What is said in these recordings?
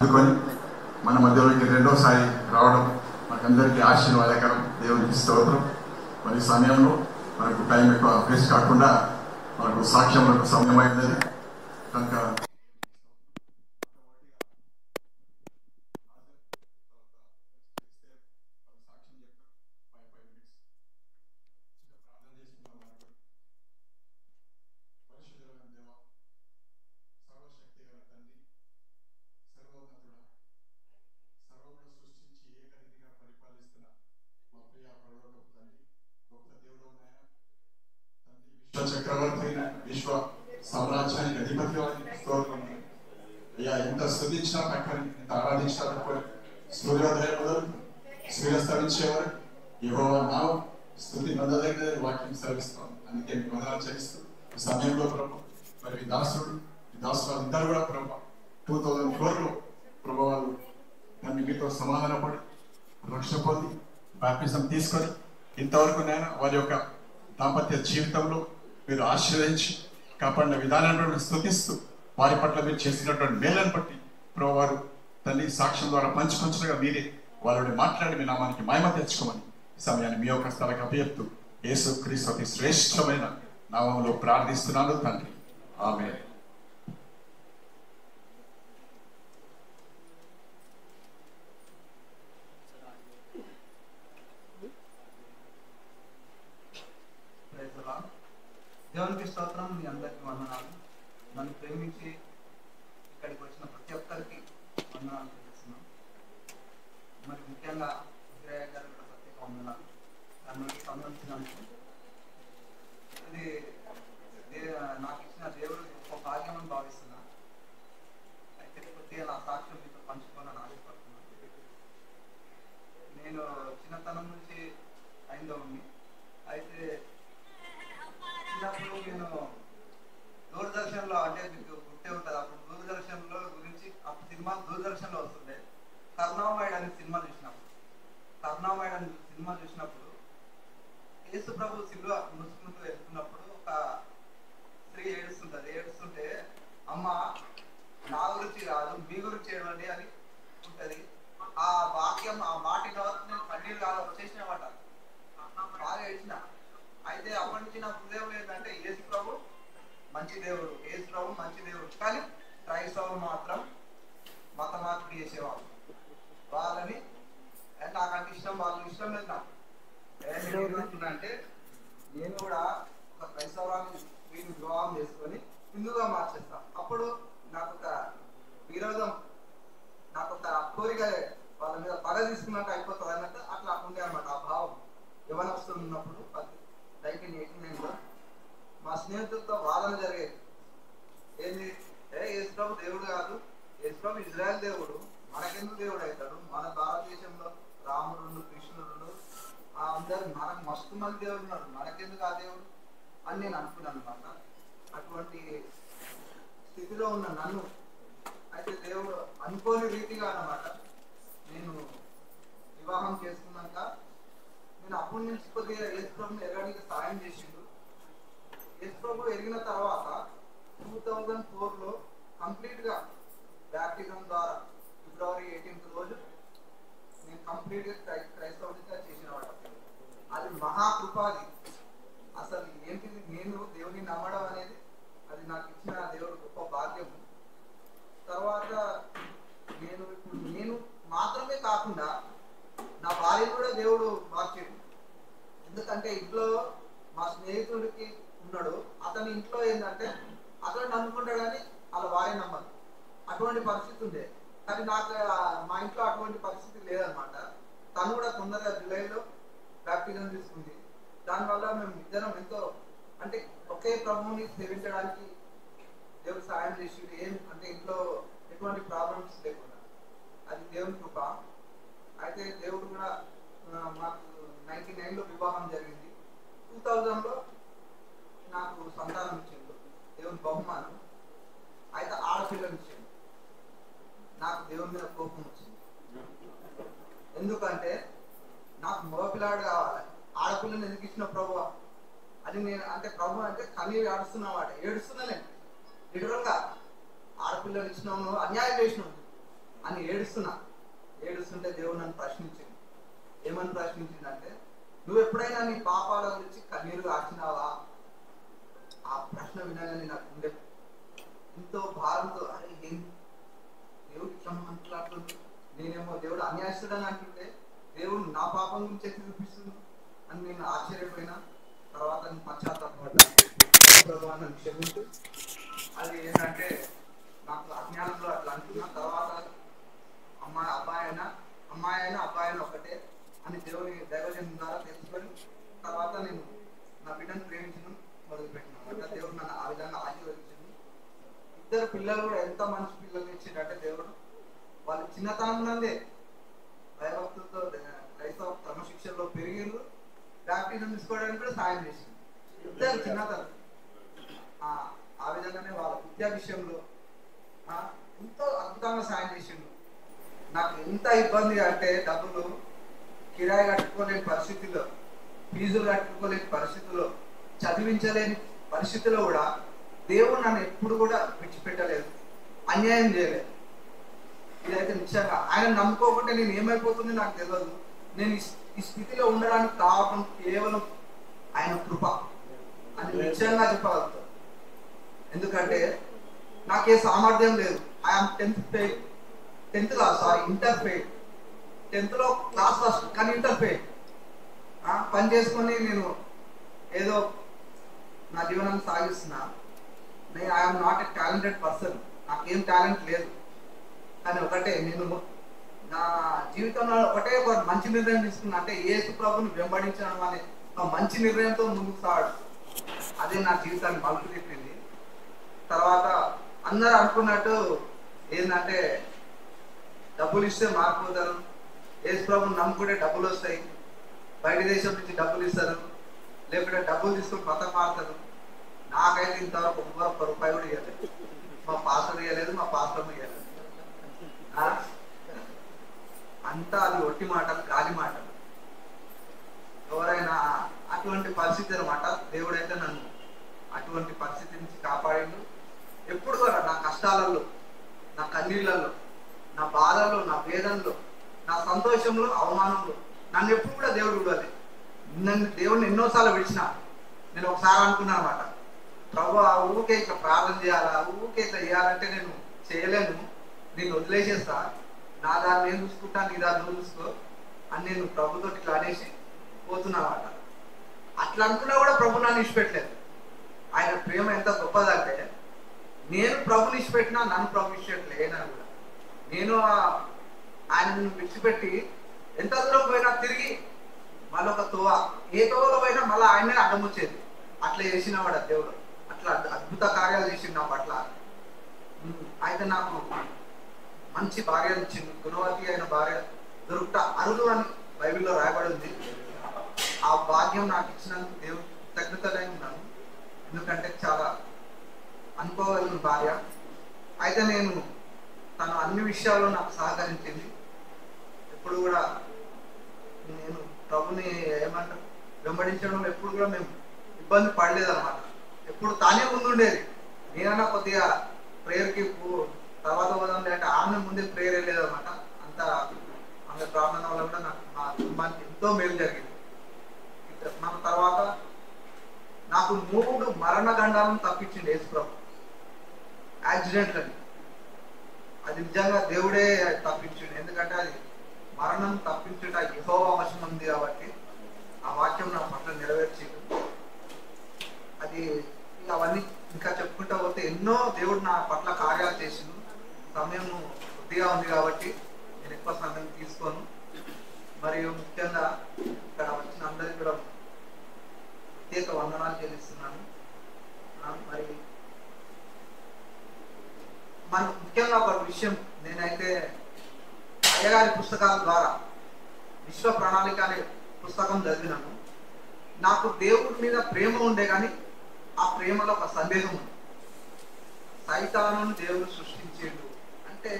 అందుకొని మన మధ్యలోకి రెండోసారి రావడం మనకందరికీ ఆశీర్వాదకరం. దేవునికి స్తోత్రం. మరి సమయంలో మనకు టైం ఎక్కువ వేస్ట్ కాకుండా మనకు సాక్ష్యంలో సమయం అయిందని కనుక చక్రవర్తి విశ్వ సామ్రాజ్యానికి అధిపతి స్తోత్రం అయ్యా. ఎంత స్తుతించినా తక్కువని, ఎంత ఆరాధించినా తక్కువని. సూర్యోదయం మొదలు సూర్యాస్తమించేవారు యెహోవా నామం స్తుతి నందదగిన వాక్యం సెలవిస్తాం. అందుకే మీకు వందనాలు చెల్లిస్తూ ఈ సమయంలో ప్రభు మరి దాసుడు దాసులు ఇద్దరు కూడా ప్రభు 2004లో ప్రభు వాళ్ళు నన్ను మీతో సమాధానపడి రక్షణ పొంది బాప్టిజం తీసుకొని ఇంతవరకు నేను వారి యొక్క దాంపత్య జీవితంలో మీరు ఆశీర్వదించి కాపాడిన విధానాన్ని స్తుతిస్తూ వారి పట్ల మీరు చేసినటువంటి మేలను బట్టి ప్రభు వారు తల్లి సాక్ష్యం ద్వారా పంచుకొంచగా మీరే వాళ్ళని మాట్లాడి మీ నామానికి మహిమ తెచ్చుకోమని ఈ సమయాన్ని మీ యొక్క స్థలకు అభ్యర్థు యేసు క్రీస్తు అతి శ్రేష్టమైన నామములో ప్రార్థిస్తున్నాను తండ్రి, ఆమేన్. దేవునికి స్తోత్రం. మీ అందరికీ వందనాలు. నన్ను ప్రేమించి ఇక్కడికి వచ్చిన ప్రతి ఒక్కరికి వందనాలు తెలుస్తున్నాం. మరి ముఖ్యంగా విగ్రహ గారి ప్రత్యేక వందనాలు. దానికి సంబంధించినందుకు ఇది నాకు ఇచ్చిన దేవుడు ఒక భాగ్యం అని భావిస్తున్నా. అయితే కొద్దిగా నా సాక్ష్యం మీతో పంచుకోవాలని ఆశపడుతున్నాను. నేను చిన్నతనం నుంచి హైందవుని. అయితే చిన్నప్పుడు నేను దూరదర్శన్లో, అంటే మీకు గుర్తే ఉంటుంది, అప్పుడు దూరదర్శన్లో గురించి అప్పుడు సినిమా దూరదర్శన్లో వస్తుండే. కరుణామయుడు అనే సినిమా చూసినప్పుడు యేసు ప్రభు సిలువ ముసుకుంటూ వెళ్తున్నప్పుడు ఒక స్త్రీ ఏడుస్తుంటే అమ్మ నా గురించి కాదు మీ గురించి ఏడవండి అని ఉంటుంది. ఆ వాక్యం, ఆ మాట నేను కన్నీళ్ళు కాదు వచ్చేసినమాట, బాగా ఏడ్చిన. అయితే అప్పటి నుంచి నా హృదయం ఏంటంటే యేసు ప్రభు మంచి దేవుడు, కానీ క్రైస్తవులు మాత్రం మత మార్పిడి చేసేవాళ్ళు. వాళ్ళని నాకంటే ఇష్టం, వాళ్ళు ఇష్టం లేదు నాకు. అంటే నేను కూడా ఒక క్రైస్తవాన్ని వీరిని వివాహం చేసుకొని హిందూగా మార్చేస్తాను. అప్పుడు నాకు ఒక విరోధం, నాకు ఒక కోరిక, వాళ్ళ మీద పగ తీసుకున్నట్టు అయిపోతుంది అన్నట్టు అట్లా ఉండే అనమాట. ఆ భావం యవ్వనస్తులు ఉన్నప్పుడు 1989లో మా స్నేహితులతో వాదన జరిగేది. ఏంది, యేసు ప్రభు దేవుడు కాదు, యేసు ప్రభు ఇజ్రాయెల్ దేవుడు, మనకెందుకు దేవుడు అవుతాడు? మన భారతదేశంలో రాముడు, కృష్ణుడు, అందరు మనకు మస్తు మంది దేవుడు ఉన్నారు, మనకెందుకు ఆ దేవుడు అని నేను అనుకున్నాను అనమాట. అటువంటి స్థితిలో ఉన్న నన్ను అయితే దేవుడు అనుకోని రీతిగా అన్నమాట నేను వివాహం చేసుకున్నాక నేను అప్పటి నుంచి కొద్దిగా యేసు ప్రభుని ఎరగడానికి సాయం చేసిండు. యేసు ప్రభు ఎరిగిన తర్వాత 2004లో కంప్లీట్గా బ్యాప్టిజం ద్వారా ఫిబ్రవరి 18th రోజు నేను కంప్లీట్గా క్రైస్తవుడిగా చేసిన వాడు. అది మహాకృపాది. అసలు ఏంటిది, నేను దేవుని నమ్మడం అనేది అది నాకు ఇచ్చిన దేవుడు గొప్ప భాగ్యము. తర్వాత నేను మాత్రమే కాకుండా నా భార్యను కూడా దేవుడు మార్చాడు. ఎందుకంటే ఇంట్లో మా స్నేహితుడికి ఉన్నాడు, అతని ఇంట్లో ఏంటంటే అతను నమ్ముకుంటాడు కానీ వాళ్ళ భార్య నమ్మదు. అటువంటి పరిస్థితి ఉండే. కానీ నాకు మా ఇంట్లో అటువంటి పరిస్థితి లేదనమాట. తను కూడా తొందరగా జూలైలో బ్యాప్టిజం తీసుకుంది. దానివల్ల మేము ఇద్దరం ఎంతో, అంటే ఒకే ప్రభువుని సేవించడానికి దేవుడు సాయం చేసి ఏం అంటే ఇంట్లో ఎటువంటి ప్రాబ్లమ్స్ లేకుండా, అది దేవుని కృప. అయితే దేవుడు కూడా మాకు 99లో వివాహం జరిగింది. 2000లో నాకు సంతానం ఇచ్చిండు, దేవుని బహుమానం. అయితే ఆడపిల్లని ఇచ్చిండు. నాకు దేవుని మీద కోపం వచ్చింది. ఎందుకంటే నాకు మగపిల్లాడు కావాలి, ఆడపిల్లని ఎందుకు ఇచ్చిన ప్రభు అని నేను, అంటే ప్రభు అంటే కన్నీరు ఏడుస్తున్నా నేను లిటరల్గా ఆడపిల్లని ఇచ్చినావు, నువ్వు అన్యాయం చేసినావు, అని ఏడుస్తుంటే దేవుడు నన్ను ప్రశ్నించింది. ఏమని ప్రశ్నించిందంటే, నువ్వు ఎప్పుడైనా నీ పాపాల గురించి కన్నీరు కాచినావా? ఆ ప్రశ్న వినగానే నాకు ఉండే ఎంతో భారంతో, అరే ఏం దేవుడు ఇట్లా మాట్లాడుతుంది, నేనేమో దేవుడు అన్యాయస్తుడని అంటుంటే దేవుడు నా పాపం గురించి ఎత్తి చూపిస్తుంది అని నేను ఆశ్చర్యపోయినా. తర్వాత నేను పశ్చాత్తాపడ్డాను, ప్రభువా నన్ను క్షమించు. అది ఏంటంటే నాకు అజ్ఞానంలో అట్లా అంటున్నా. తర్వాత అమ్మాయి అయినా అబ్బాయి ఒకటే అని దేవుని దైవజనం ద్వారా తెలుసుకొని తర్వాత నేను నా బిడ్డను ప్రేమించడం మొదలుపెట్టినాను. అంటే దేవుడు నన్ను ఆ విధంగా ఆశీర్వదించింది. ఇద్దరు పిల్లలు కూడా ఎంత మంచి పిల్లలు ఇచ్చిందంటే దేవుడు, వాళ్ళు చిన్నతనం నుండే భయభక్తులతో క్రైస్తవ క్రమశిక్షణలో పెరిగిండ్రు. బ్యాప్టిజం తీసుకోవడానికి కూడా సాయం చేసింది. ఇద్దరు చిన్నతనం. ఆ విధంగానే వాళ్ళ విద్యా విషయంలో ఎంతో అద్భుతంగా సాయం చేసిండు. నాకు ఎంత ఇబ్బంది అంటే డబ్బులు కిరాయి కట్టుకోలేని పరిస్థితిలో, ఫీజులు కట్టుకోలేని పరిస్థితిలో, చదివించలేని పరిస్థితిలో కూడా దేవుడు నన్ను ఎప్పుడు కూడా విడిచిపెట్టలేదు, అన్యాయం చేయలేదు. ఇదైతే నిశ్చయంగా ఆయన నమ్ముకోకుంటే నేను ఏమైపోతుంది నాకు తెలియదు. నేను ఈ స్థితిలో ఉండడానికి కావడం కేవలం ఆయన కృప అని నిశ్చయంగా చెప్పగలుగుతాను. ఎందుకంటే నాకే సామర్థ్యం లేదు. I'm inter fail. 10th లో క్లాస్ ఫస్ట్ కానీ ఇంటర్ ఫెయిల్. పని చేసుకొని నేను ఏదో నా జీవనాన్ని సాగిస్తున్నా. నేను I'm not a talented person, నాకేం టాలెంట్ లేదు. కానీ ఒకటే, నేను నా జీవితంలో ఒక మంచి నిర్ణయం తీసుకున్నా, అంటే యేసు ప్రభుని వెంబడించడం అనే ఒక మంచి నిర్ణయంతో ముందుకు సాగడం. అదే నా జీవితాన్ని మలుపు తిప్పింది. తర్వాత అందరూ అనుకున్నట్టు ఏంటంటే డబ్బులు ఇస్తే మారిపోతారు, యేసు ప్రభుని నమ్ముకుంటే డబ్బులు వస్తాయి, బయట దేశం నుంచి డబ్బులు ఇస్తారు, లేకపోతే డబ్బులు తీసుకొని పథకం మారుతారు. నాకైతే ఇంతవరకు ఒక్క రూపాయి కూడా ఇవ్వలేదు. మా పాస్టర్ ఇవ్వలేదు, మా పాస్టర్ ఇవ్వలేదు. అంతా అది ఒట్టి మాటలు, గాలి మాటలు. ఎవరైనా అటువంటి పరిస్థితి అనమాట. దేవుడైతే నన్ను అటువంటి పరిస్థితి నుంచి కాపాడిండు. ఎప్పుడు కూడా నా కష్టాలలో, నా కన్నీళ్ళల్లో, నా బాధల్లో, నా వేదనలో, నా సంతోషంలో, అవమానంలో నన్ను ఎప్పుడు కూడా దేవుడు విడవలే. దేవుడిని ఎన్నోసార్లు విడిచిన. నేను ఒకసారి అనుకున్నాను అనమాట, ప్రభు ఊరికే ఇట్లా ప్రార్థన చేయాలా, ఊరికే ఇట్లా చేయాలంటే నేను చేయలేను, నేను వదిలేసేస్తా, నా దాన్ని నేను చూసుకుంటా, నీ దాన్ని నువ్వు చూసుకో అని నేను ప్రభుతో ఇట్లా అనేసి పోతున్నమాట. అట్లా అనుకున్నా కూడా ప్రభు నన్ను ఇచ్చిపెట్టలేదు. ఆయన ప్రేమ ఎంత గొప్పదంటే, నేను ప్రభుని ఇచ్చిపెట్టినా నన్ను ప్రభు ఇచ్చిపెట్టలేనా కూడా. నేను ఆయనను విడిచిపెట్టి ఎంత దూరం పోయినా తిరిగి మళ్ళొక ఏ తోవలో పోయినా మళ్ళీ ఆయనే అడ్డం వచ్చేది. అట్లా చేసినవాడు దేవుడు. అట్లా అద్భుత కార్యాలు చేసిండు నా పట్ల. అయితే నాకు మంచి భార్య ఇచ్చింది. గుణవతి అయిన భార్య దొరుకుట అరుదు అని బైబిల్లో రాయబడి ఉంది. ఆ భాగ్యం నాకు ఇచ్చినందుకు దేవుడు కృతజ్ఞతలై ఉన్నాను. ఎందుకంటే చాలా అనుకోగలిగిన భార్య. అయితే తను అన్ని విషయాల్లో నాకు సహకరించింది. ఎప్పుడు కూడా నేను ప్రభుని వెంబడించడం ఎప్పుడు కూడా మేము ఇబ్బంది పడలేదు అనమాట. ఎప్పుడు తానే ముందుండేది. నేనన్నా కొద్దిగా ప్రేయర్కి తర్వాత పోదాం అంటే ఆమె ముందే ప్రేయర్ వెళ్ళేది అనమాట. అంత ఆమె ప్రార్థన వల్ల కూడా నాకు మా కుటుంబానికి ఎంతో మేలు జరిగింది. మన తర్వాత నాకు 3 మరణగండాలను తప్పించింది యేసు ప్రభు, యాక్సిడెంట్లని. అది నిజంగా దేవుడే తప్పించిండు. ఎందుకంటే అది మరణం తప్పించుట యెహోవా వశం ఉంది కాబట్టి ఆ వాక్యం నా పట్ల నెరవేర్చిండు. అది అవన్నీ ఇంకా చెప్పుకుంటా పోతే ఎన్నో దేవుడు నా పట్ల కార్యాలు చేసిండు. సమయం కొద్దిగా ఉంది కాబట్టి నేను ఎక్కువ సమయం తీసుకోను. మరియు ముఖ్యంగా ఇక్కడ వచ్చిన అందరికీ కూడా ప్రత్యేక వందనాలు చెల్లిస్తున్నాను. మరి మనం ముఖ్యంగా ఒక విషయం, నేనైతే అయ్యగారి పుస్తకాల ద్వారా విశ్వ ప్రణాళిక అనే పుస్తకం చదివినాను. నాకు దేవుడి మీద ప్రేమ ఉండే కానీ ఆ ప్రేమలో ఒక సందేహం ఉంది. సైతానుని దేవుడు సృష్టించేడు అంటే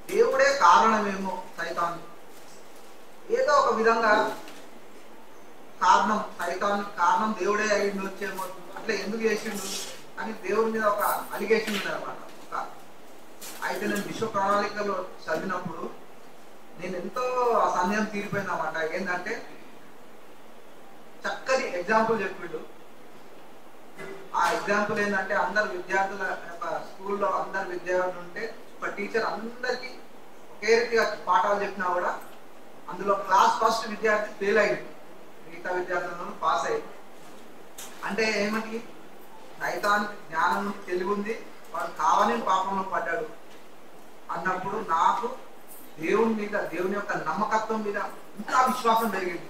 దేవుడే కారణమేమో. సైతాను ఏదో ఒక విధంగా కారణం దేవుడే అయ్యిండు వచ్చేమో, అట్లా ఎందుకు చేసిండు అని దేవుడి మీద ఒక అలిగేషన్ ఉంది అనమాట. అయితే నేను విశ్వ ప్రణాళికలో చదివినప్పుడు నేను ఎంతో ఆ సందేహం తీరిపోయిందన్నమాట. ఏంటంటే చక్కని ఎగ్జాంపుల్ చెప్పిండు. ఆ ఎగ్జాంపుల్ ఏంటంటే అందరు విద్యార్థుల స్కూల్లో అందరు విద్యార్థులు ఉంటే ఒక టీచర్ అందరికి ఒకే రీతిగా పాఠాలు చెప్పినా కూడా అందులో క్లాస్ ఫస్ట్ విద్యార్థి ఫెయిల్ అయ్యింది, మిగతా విద్యార్థులను పాస్ అయ్యింది. అంటే ఏమిటి, సైతానికి జ్ఞానం తెలివి ఉంది, వాడు కావాలని పాపంలో పడ్డాడు అన్నప్పుడు నాకు దేవుని మీద, దేవుని యొక్క నమ్మకత్వం మీద ఇంకా విశ్వాసం పెరిగింది.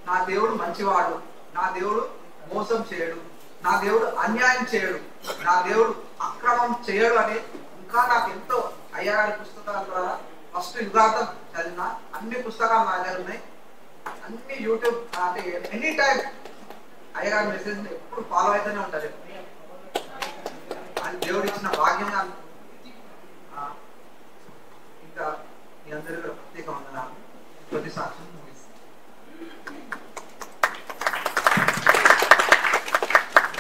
నా దేవుడు మంచివాడు, నా దేవుడు మోసం చేయడు, నా దేవుడు అన్యాయం చేయడు, నా దేవుడు అక్రమం చేయడు అని ఇంకా నాకు ఎంతో అయ్యగారి పుస్తకాల ద్వారా ఫస్ట్ యుగార్థం చదివిన అన్ని పుస్తకాలు నా దగ్గర ఉన్నాయి. అన్ని యూట్యూబ్ అంటే ఎనీ టైం అయ్యగారి మెసేజ్ ఎప్పుడు ఫాలో అవుతూనే ఉంటారు. అని దేవుడు ఇచ్చిన భాగ్యంగా ఇంకా మీ అందరి ప్రత్యేక వందనాలు. ప్రతి సాక్ష్యం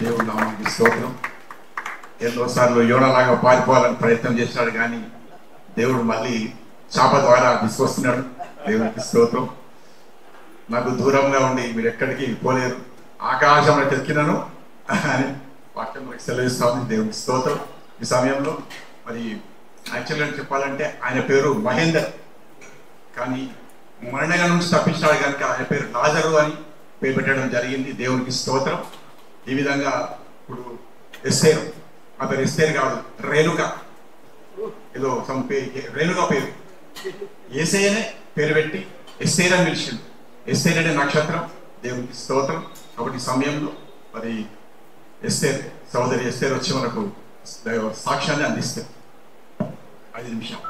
దేవుడు నామానికి స్తోత్రం. ఎన్నోసార్లు యోనలాగా పారిపోవాలని ప్రయత్నం చేశాడు, కానీ దేవుడు మళ్ళీ చాప ద్వారా తీసుకొస్తున్నాడు. దేవునికి స్తోత్రం. నాకు దూరంగా ఉండి మీరు ఎక్కడికి పోలేరు, ఆకాశంలో ఎక్కినాను అని వాక్యం మనకి సెలవిస్తా ఉంది. దేవునికి స్తోత్రం. ఈ సమయంలో మరి యాక్చువల్గా చెప్పాలంటే ఆయన పేరు మహేందర్, కానీ మరణంగా నుంచి తప్పించాడు కనుక ఆయన పేరు లాజరు అని పేరు పెట్టడం జరిగింది. దేవునికి స్తోత్రం. ఈ విధంగా ఇప్పుడు ఎస్తేరు, ఆ పేరు ఎస్తేరు కాదు, రేణుక, ఏదో సమ్ పేరు, రేణుక పేరు ఏసైనే పేరు పెట్టి ఎస్తేర్ అని పిలిచింది. ఎస్తేర్ అనే నక్షత్రం. దేవునికి స్తోత్రం. కాబట్టి సమయంలో మరి ఎస్తేర్, సోదరి ఎస్తేర్ వచ్చి మనకు సాక్ష్యాన్ని అందిస్తారు. 5 నిమిషాలు.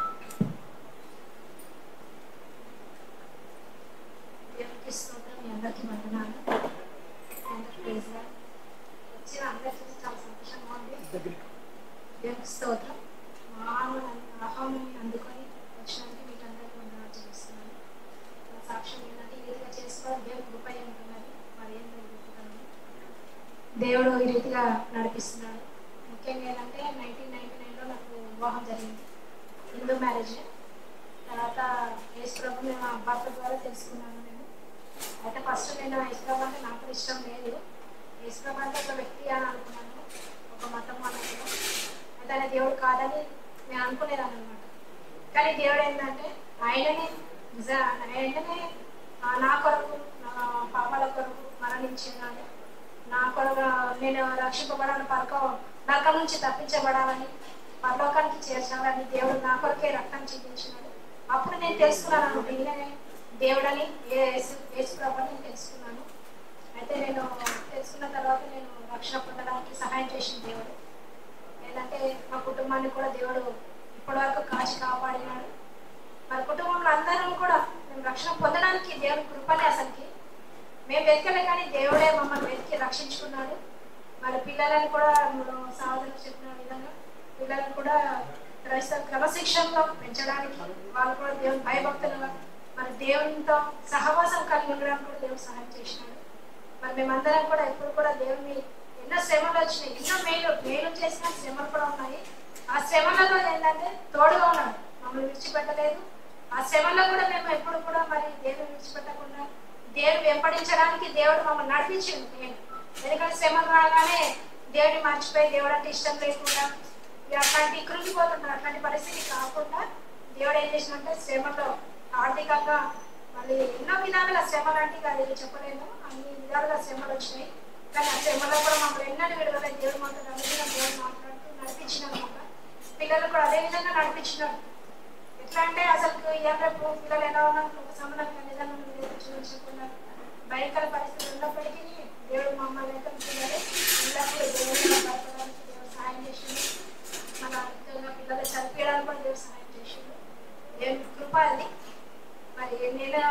స్తోత్రం. ఆహ్వానం అందుకొని వచ్చినందుకు మీకు అందరికీ వందనాలు చేస్తున్నాను. సాక్ష్యం ఏంటంటే ఈ రీతిగా చేసుకోవాలి, దేవుడు కృప ఉంటున్నది, మరి ఏం జరుగుతుందని దేవుడు ఈ రీతిగా నడిపిస్తున్నాడు. ముఖ్యంగా ఏంటంటే 1999లో నాకు వివాహం జరిగింది, హిందూ మ్యారేజ్. తర్వాత యేసుప్రభు నేను మా భర్త ద్వారా తెలుసుకున్నాను. నేను అయితే ఫస్ట్ నేను యేసుప్రభు అంటే నాకు ఇష్టం లేదు, యేసుప్రభు అంటే ఒక వ్యక్తి అని అనుకున్నాను, ఒక మతం అన్నప్పుడు. అయితే ఆయన దేవుడు కాదని నేను అనుకునేదాన్ని అనమాట. కానీ దేవుడు ఏంటంటే ఆయననే నా కొరకు, నా పాపాల కొరకు మరణించినాడు, నా కొరకు నేను రక్షింపబడాలని, నరకం నుంచి తప్పించబడాలని, పరలోకానికి చేర్చాలని దేవుడు నా కొరకే రక్తం చూపించినాడు. అప్పుడు నేను తెలుసుకున్నాను ఈయననే దేవుడని, యేసుప్రభుని నేను తెలుసుకున్నాను. అయితే నేను తెలుసుకున్న తర్వాత నేను రక్షణ పొందడానికి సహాయం చేసిన దేవుడు ఏంటంటే మా కుటుంబాన్ని కూడా దేవుడు ఇప్పటి వరకు కాచి కాపాడినాడు. మరి కుటుంబంలో అందరం కూడా మేము రక్షణ పొందడానికి దేవుడి కృపనే. అసలుకి మేము వెతకలే, కానీ దేవుడే మమ్మల్ని వెతికి రక్షించుకున్నాడు. మరి పిల్లలను కూడా సహోదరులు చెప్పిన విధంగా పిల్లలను కూడా క్రమశిక్షణలో పెంచడానికి, వాళ్ళు కూడా దేవుని భయభక్తులుగా మరి దేవునితో సహవాసం కలిగి ఉండడానికి కూడా దేవుడు సహాయం చేసినాడు. మరి మేమందరం కూడా ఎప్పుడు కూడా దేవుని ఎన్నో శ్రమలు వచ్చినాయి, ఎన్నో మేలు చేసిన శ్రమలు కూడా ఉన్నాయి. ఆ శ్రమలలో ఏంటంటే తోడుగా ఉన్నాడు, మమ్మల్ని విడిచిపెట్టలేదు. ఆ శ్రమలో కూడా మేము ఎప్పుడు కూడా మరి దేవుని విడిచిపెట్టకుండా దేవుని వెంబడించడానికి దేవుడు మమ్మల్ని నడిపించింది. ఎందుకంటే శ్రమలు రాగానే దేవుడిని మర్చిపోయి దేవుడు అంటే ఇష్టం లేకుండా అట్లాంటి కృంగిపోతుంటారు. అట్లాంటి పరిస్థితి కాకుండా దేవుడు ఏం చేసినంటే శ్రమలో ఆర్థికంగా మళ్ళీ ఎన్నో విధాలుగా శ్రమలు అంటే అది చెప్పలేము, అన్ని విధాలుగా శ్రమలు వచ్చినాయి. కానీ ఆ శ్రమలో కూడా మమ్మల్ని ఎన్నో విడుదల దేవుడు మాట్లాడుతూ నడిపించినాడు. పిల్లలు కూడా అదే విధంగా నడిపించినాడు. ఎట్లా అంటే అసలు రేపు పిల్లలు ఎలా ఉన్నారు, ఒక సంబంధంగా నిజంగా చూపించుకున్నారు. భయంకర పరిస్థితులు ఉన్నప్పటికీ దేవుడు మమ్మల్ని అయితే పిల్లలు ఎల్లప్పుడూ దేవుడు భయపడడానికి దేవుడు సహాయం చేసిండు. మన విధంగా పిల్లలు చదివేయడానికి కూడా దేవుడు సహాయం చేసిండు. దేవుని కృప అది. మరి నేను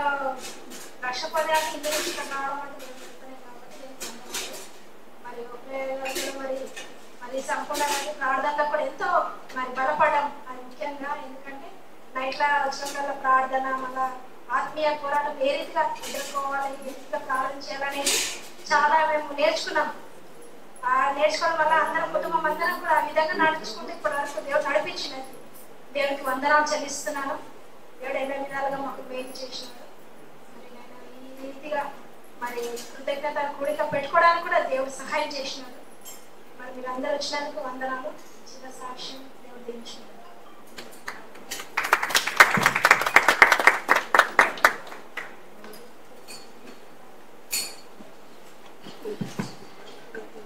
రక్షణ పొందడానికి ఇంటి నుంచి రావడం అంటే దేవుని కృపనే కాబట్టి నేను మరి మరి సంపూర్ణంగా ప్రార్థనలో కూడా ఎంతో మరి బలపడడం అది ముఖ్యంగా. ఎందుకంటే నైట్ల వచ్చిన ప్రార్థన, మళ్ళా ఆత్మీయ పోరాటం ఏ రీతిగా ఎదుర్కోవాలి, ఏ రీతిగా ప్రార్థన చేయాలనేది చాలా మేము నేర్చుకున్నాం. నేర్చుకోవడం వల్ల అందరం కుటుంబం అందరం కూడా ఆ విధంగా నడుచుకుంటూ ఇప్పటి వరకు దేవుడు నడిపించినది. దేవునికి వందనాలు చెల్లిస్తున్నాను. దేవుడు ఎన్నో విధాలుగా మాకు మేలు చేసినాడు. మరి నేను ఈ రీతిగా మరి కృతజ్ఞత కూడిక పెట్టుకోవడానికి కూడా దేవుడు సహాయం చేసినాడు. మరి మీరు అందరూ వచ్చినందుకు వందనాలు. చిన్న సాక్ష్యం దేవుడు దీవించినాడు.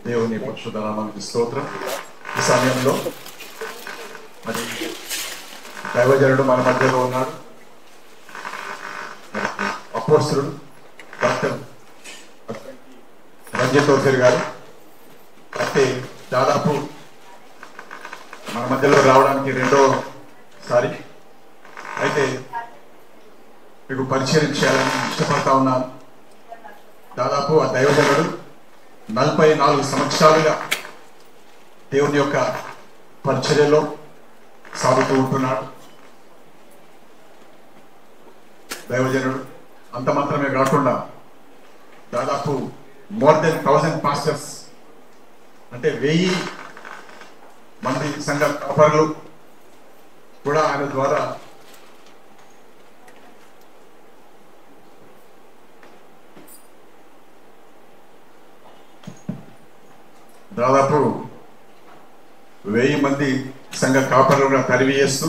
దేవుని పరిశుద్ధ నామానికి స్తోత్రం. ఈ సమయంలో మరి దైవజనుడు మన మధ్యలో ఉన్నాడు. అపోస్తలుడు డాక్టర్ రంజిత్ ఓఫీర్ గారు అయితే దాదాపు మన మధ్యలో రావడానికి రెండోసారి. అయితే మీకు పరిచయం చేయాలని ఇష్టపడతా ఉన్నాను. దాదాపు ఆ దైవజనుడు 44 సంవత్సరాలుగా దేవుని యొక్క పరిచర్యలో సాగుతూ ఉంటున్నాడు. దైవజనుడు అంత మాత్రమే కాకుండా దాదాపు మోర్ దెన్ 1000 పాస్టర్స్ అంటే 1000 మంది సంఘ కాపరులు కూడా ఆయన ద్వారా దాదాపు 1000 మంది సంఘ కాపరులుగా తరివి చేస్తూ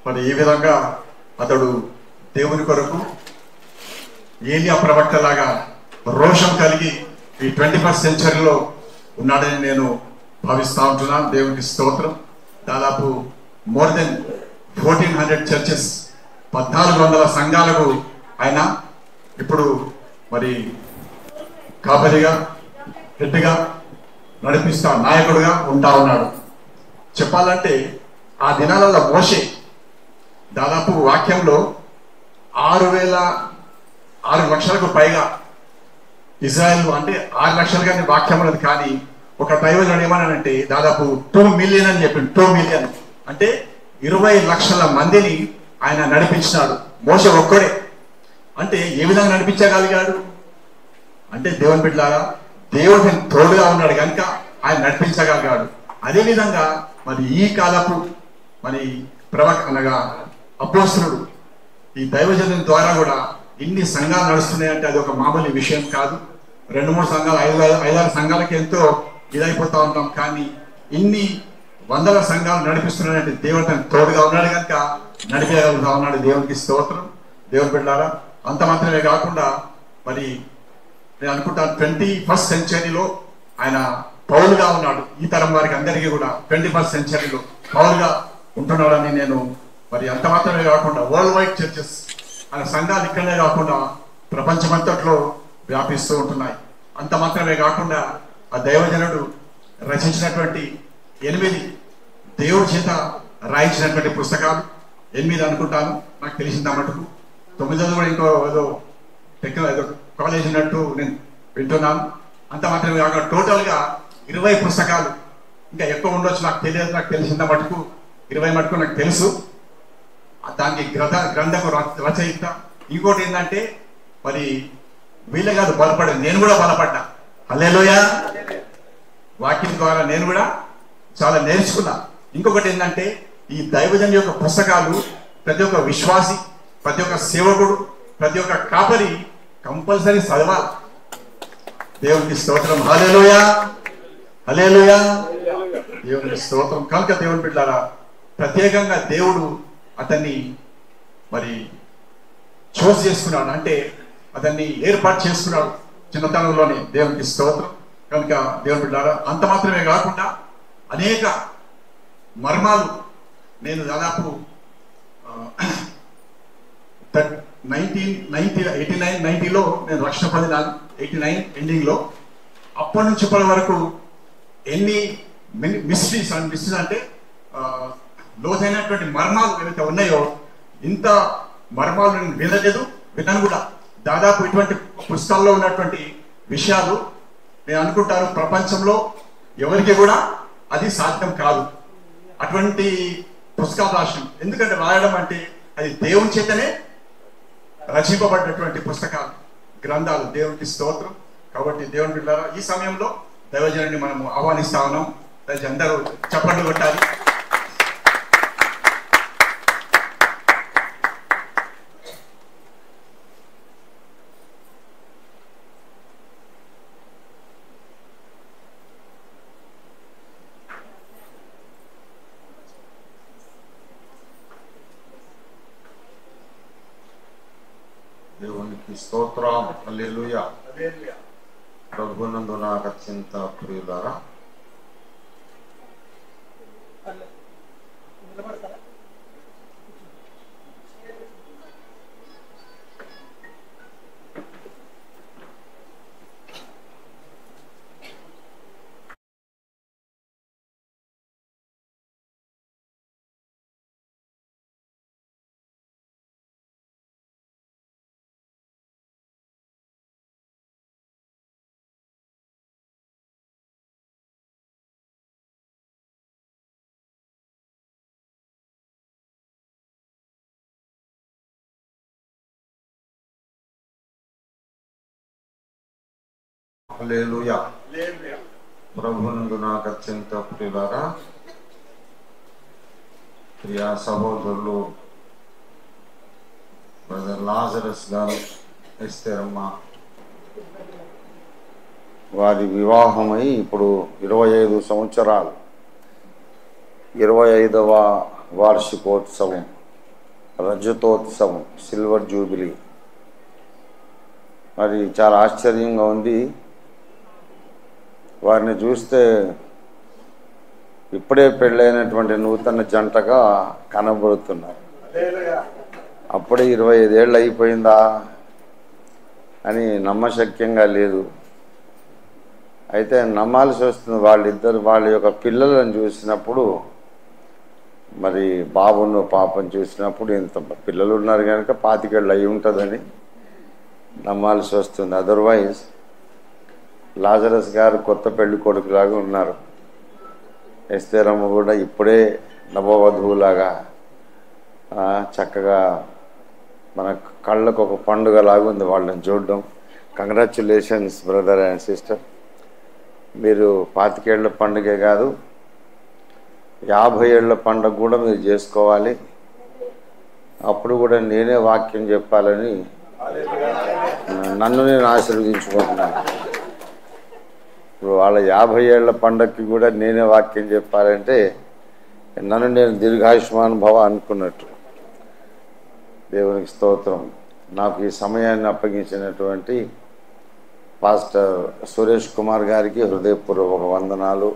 మరి ఈ విధంగా అతడు దేవుని కొరకు ఏలియా ప్రవక్తలాగా రోషం కలిగి ఈ 21st సెంచరీలో ఉన్నాడని నేను భావిస్తూ ఉంటున్నాను. దేవునికి స్తోత్రం. దాదాపు మోర్ దెన్ 1400 చర్చెస్ 1400 సంఘాలకు ఆయన ఇప్పుడు మరి కాపరిగా హెడ్గా నడిపిస్తా నాయకుడుగా ఉంటా ఉన్నాడు. చెప్పాలంటే ఆ దినాలలో మోషే దాదాపు వాక్యంలో 6 లక్షలకు పైగా ఇజ్రాయెల్ అంటే 6 లక్షలు కానీ వాక్యం ఉన్నది. కానీ ఒక దైవజనుడు ఏమన్నాడంటే దాదాపు 2 మిలియన్ అని చెప్పింది. 2 మిలియన్ అంటే 20 లక్షల మందిని ఆయన నడిపించినాడు. మోషే ఒక్కడే. అంటే ఏ విధంగా నడిపించగలిగాడు అంటే దేవుని బిడ్డలారా దేవుడు తోడుగా ఉన్నాడు కనుక ఆయన నడిపించగలిగాడు. అదేవిధంగా మరి ఈ కాలపు మరి అనగా అపోస్తలుడు ఈ దైవజనుని ద్వారా కూడా ఇన్ని సంఘాలు నడుస్తున్నాయంటే అది ఒక మామూలు విషయం కాదు. 2-3 సంఘాలు 5-6 సంఘాలకి ఎంతో ఇదైపోతా ఉంటాం. కానీ ఇన్ని వందల సంఘాలు నడిపిస్తున్నాడంటే దేవుడు తనకు తోడుగా ఉన్నాడు కనుక నడిపేయగలుగుతా ఉన్నాడు. దేవునికి స్తోత్రం. దేవుని బిడ్డలారా అంత మాత్రమే కాకుండా మరి నేను అనుకుంటాను 21st సెంచరీలో ఆయన పౌలుగా ఉన్నాడు. ఈ తరం వారికి అందరికీ కూడా 21st సెంచరీలో పౌలుగా ఉంటున్నాడని నేను మరి అంత మాత్రమే కాకుండా వరల్డ్ వైడ్ చర్చెస్ ఆయన సంఘాలు ఇక్కడనే కాకుండా ప్రపంచమంతట్లో వ్యాపిస్తూ ఉంటున్నాయి. అంత మాత్రమే కాకుండా ఆ దైవజనుడు రచించినటువంటి 8 దేవుడి చేత రాయించినటువంటి పుస్తకాలు 8 అనుకుంటాను నాకు తెలిసింది మటుకు. 9 కూడా ఇంకో ఏదో ఏదో కాలేజ్ ఉన్నట్టు నేను వింటున్నాను. అంత మాత్రమే కాకుండా టోటల్గా 20 పుస్తకాలు ఇంకా ఎక్కువ ఉండొచ్చు నాకు తెలియదు. నాకు తెలిసింద మటుకు 20 మటుకు నాకు తెలుసు. దానికి గ్రంథకు రచయిత. ఇంకోటి ఏంటంటే మరి వీళ్ళే కాదు బలపడేది, నేను కూడా బలపడ్డా. హల్లెలూయా. వాక్యం ద్వారా నేను కూడా చాలా నేర్చుకున్నా. ఇంకొకటి ఏంటంటే ఈ దైవజన్ యొక్క పుస్తకాలు ప్రతి ఒక్క విశ్వాసి, ప్రతి ఒక్క సేవకుడు, ప్రతి ఒక్క కాపరి కంపల్సరీ చదవాలి. దేవునికి స్తోత్రం. హల్లెలూయా, హల్లెలూయా. దేవునికి స్తోత్రం. కనుక దేవుని బిడ్డలారా ప్రత్యేకంగా దేవుడు అతన్ని మరి చూస్ చేసుకున్నాడు, అంటే అతన్ని ఏర్పాటు చేసుకున్నాడు చిన్నతనంలోనే. దేవునికి స్తోత్రం. కనుక దేవుని బిడ్డలారా అంత మాత్రమే కాకుండా అనేక మర్మాలు నేను దాదాపు 89-90లో నేను రక్షణ పొందినాను. 89 ఎండింగ్లో. అప్పటి నుంచి ఇప్పటి వరకు ఎన్ని మిస్టరీస్ అంటే లోతైనటువంటి మర్మాలు ఏవైతే ఉన్నాయో ఇంత మర్మాలు నేను వినను కూడా. దాదాపు ఇటువంటి పుస్తకాల్లో ఉన్నటువంటి విషయాలు నేను అనుకుంటాను ప్రపంచంలో ఎవరికి కూడా అది సాధ్యం కాదు. అటువంటి పుస్తకాలు రాసిన ఎందుకంటే రాయడం అంటే అది దేవుని చేతనే రచింపబడినటువంటి పుస్తకాలు, గ్రంథాలు. దేవునికి స్తోత్రం. కాబట్టి దేవుని బిడ్డలారా ఈ సమయంలో దైవజనుడిని మనము ఆహ్వానిస్తా ఉన్నాం. అందరూ చప్పట్లు కొట్టాలి. దేవునికి స్తోత్రం. హల్లెలూయా. ప్రభునందు నాకు అత్యంత ప్రియులారా, హల్లెలూయా. ప్రభునందు నాకు అత్యంత ప్రియులారా, ప్రియా సహోదరులు బ్రదర్ లాజరస్ గారు, ఎస్తేరమ్మ వారి వివాహమై ఇప్పుడు 25 సంవత్సరాలు, 25వ వార్షికోత్సవం, రజతోత్సవం, సిల్వర్ జూబిలీ. మరి చాలా ఆశ్చర్యంగా ఉంది. వారిని చూస్తే ఇప్పుడే పెళ్ళైనటువంటి నూతన జంటగా కనబడుతున్నారు. అప్పుడే 25 ఏళ్ళు అయిపోయిందా అని నమ్మశక్యంగా లేదు. అయితే నమ్మాల్సి వస్తుంది. వాళ్ళ యొక్క పిల్లలను చూసినప్పుడు, మరి బాబును పాపను చూసినప్పుడు ఇంత పిల్లలు ఉన్నారు కనుక 25 ఏళ్ళు అయి ఉంటుందని నమ్మాల్సి వస్తుంది. అదర్వైజ్ లాజరస్ గారు కొత్త పెళ్లి కొడుకులాగా ఉన్నారు. ఎస్తేరమ్మ కూడా ఇప్పుడే నవవధువులాగా చక్కగా మన కళ్ళకు ఒక పండుగలాగా ఉంది వాళ్ళని చూడడం. Congratulations brother and sister. మీరు 25 ఏళ్ల పండుగే కాదు, 50 ఏళ్ల పండుగ కూడా మీరు చేసుకోవాలి. అప్పుడు కూడా నేనే వాక్యం చెప్పాలని నన్ను నేను ఆశీర్వదించుకుంటున్నాను. ఇప్పుడు వాళ్ళ 50 ఏళ్ల పండగకి కూడా నేనే వాక్యం చెప్పాలంటే నన్ను నేను దీర్ఘాయుష్మాన్ భవ అనుకున్నట్టు. దేవునికి స్తోత్రం. నాకు ఈ సమయాన్ని అప్పగించినటువంటి పాస్టర్ సురేష్ కుమార్ గారికి హృదయపూర్వక వందనాలు.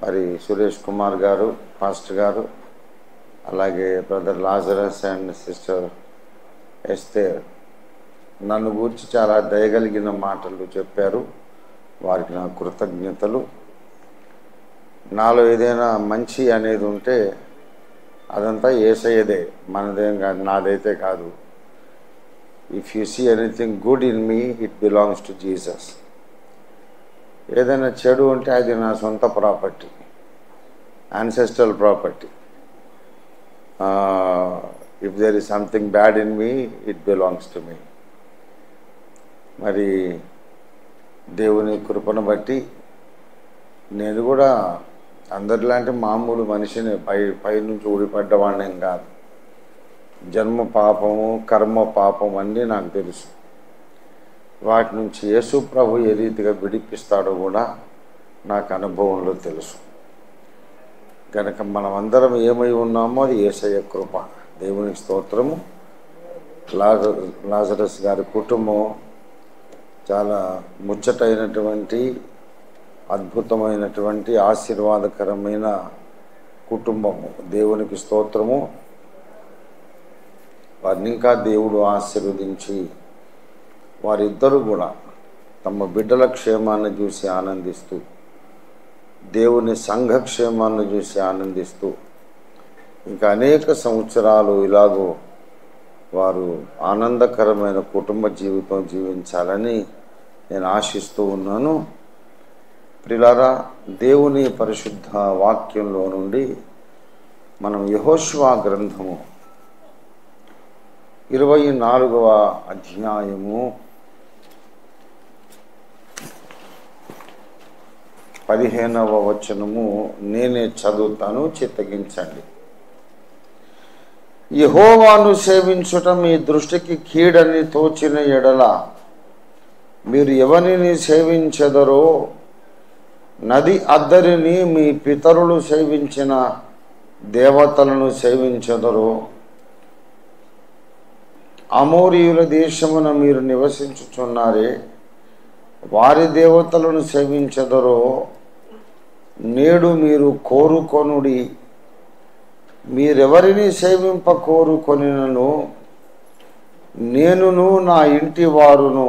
మరి సురేష్ కుమార్ గారు, పాస్టర్ గారు, అలాగే brother Lazarus and sister Esther నన్ను గురించి చాలా దయగలిగిన మాటలు చెప్పారు. వారికి నా కృతజ్ఞతలు. నాలో ఏదైనా మంచి అనేది ఉంటే అదంతా యేసయ్యదే, మనదేం కాదు, నాదైతే కాదు. If you see anything good in me, it belongs to Jesus. ఏదైనా చెడు ఉంటే అది నా సొంత property, ancestral property. If there is something bad in me, it belongs to me. మరి దేవుని కృపను బట్టి నేను కూడా అందరిలాంటి మామూలు మనిషిని, పైనుంచి ఊడిపడ్డవాడినేం కాదు. జన్మ పాపము, కర్మ పాపం అన్నీ నాకు తెలుసు. వాటి నుంచి యేసు ప్రభు ఏ రీతిగా విడిపిస్తాడో కూడా నాకు అనుభవంలో తెలుసు. కనుక మనం అందరం ఏమై ఉన్నామో అది యేసయ్య కృప. దేవునికి స్తోత్రము. లాజరస్ గారి కుటుంబం చాలా ముచ్చటైనటువంటి, అద్భుతమైనటువంటి, ఆశీర్వాదకరమైన కుటుంబము. దేవునికి స్తోత్రము. వారిని ఇంకా దేవుడు ఆశీర్వదించి వారిద్దరూ కూడా తమ బిడ్డల క్షేమాన్ని చూసి ఆనందిస్తూ, దేవుని సంఘక్షేమాన్ని చూసి ఆనందిస్తూ ఇంకా అనేక సంవత్సరాలు ఇలాగూ వారు ఆనందకరమైన కుటుంబ జీవితం జీవించాలని నేను ఆశిస్తూ ఉన్నాను. ప్రియులారా, దేవుని పరిశుద్ధ వాక్యంలో నుండి మనం యెహోషువ గ్రంథము 24వ అధ్యాయము 15వ వచనము నేనే చదువుతాను, చిత్తగించండి. యెహోవాను సేవించుట మీ దృష్టికి కీడని తోచిన ఎడల మీరు ఎవరిని సేవించెదరో, నది అద్దరిని మీ పితరులు సేవించిన దేవతలను సేవించెదరో అమోరీయుల దేశమున మీరు నివసించుచున్నారే, వారి దేవతలను సేవించెదరో నేడు మీరు కోరుకొనుడి. మీరెవరిని సేవింప కోరుకొనినను నేనును నా ఇంటి వారును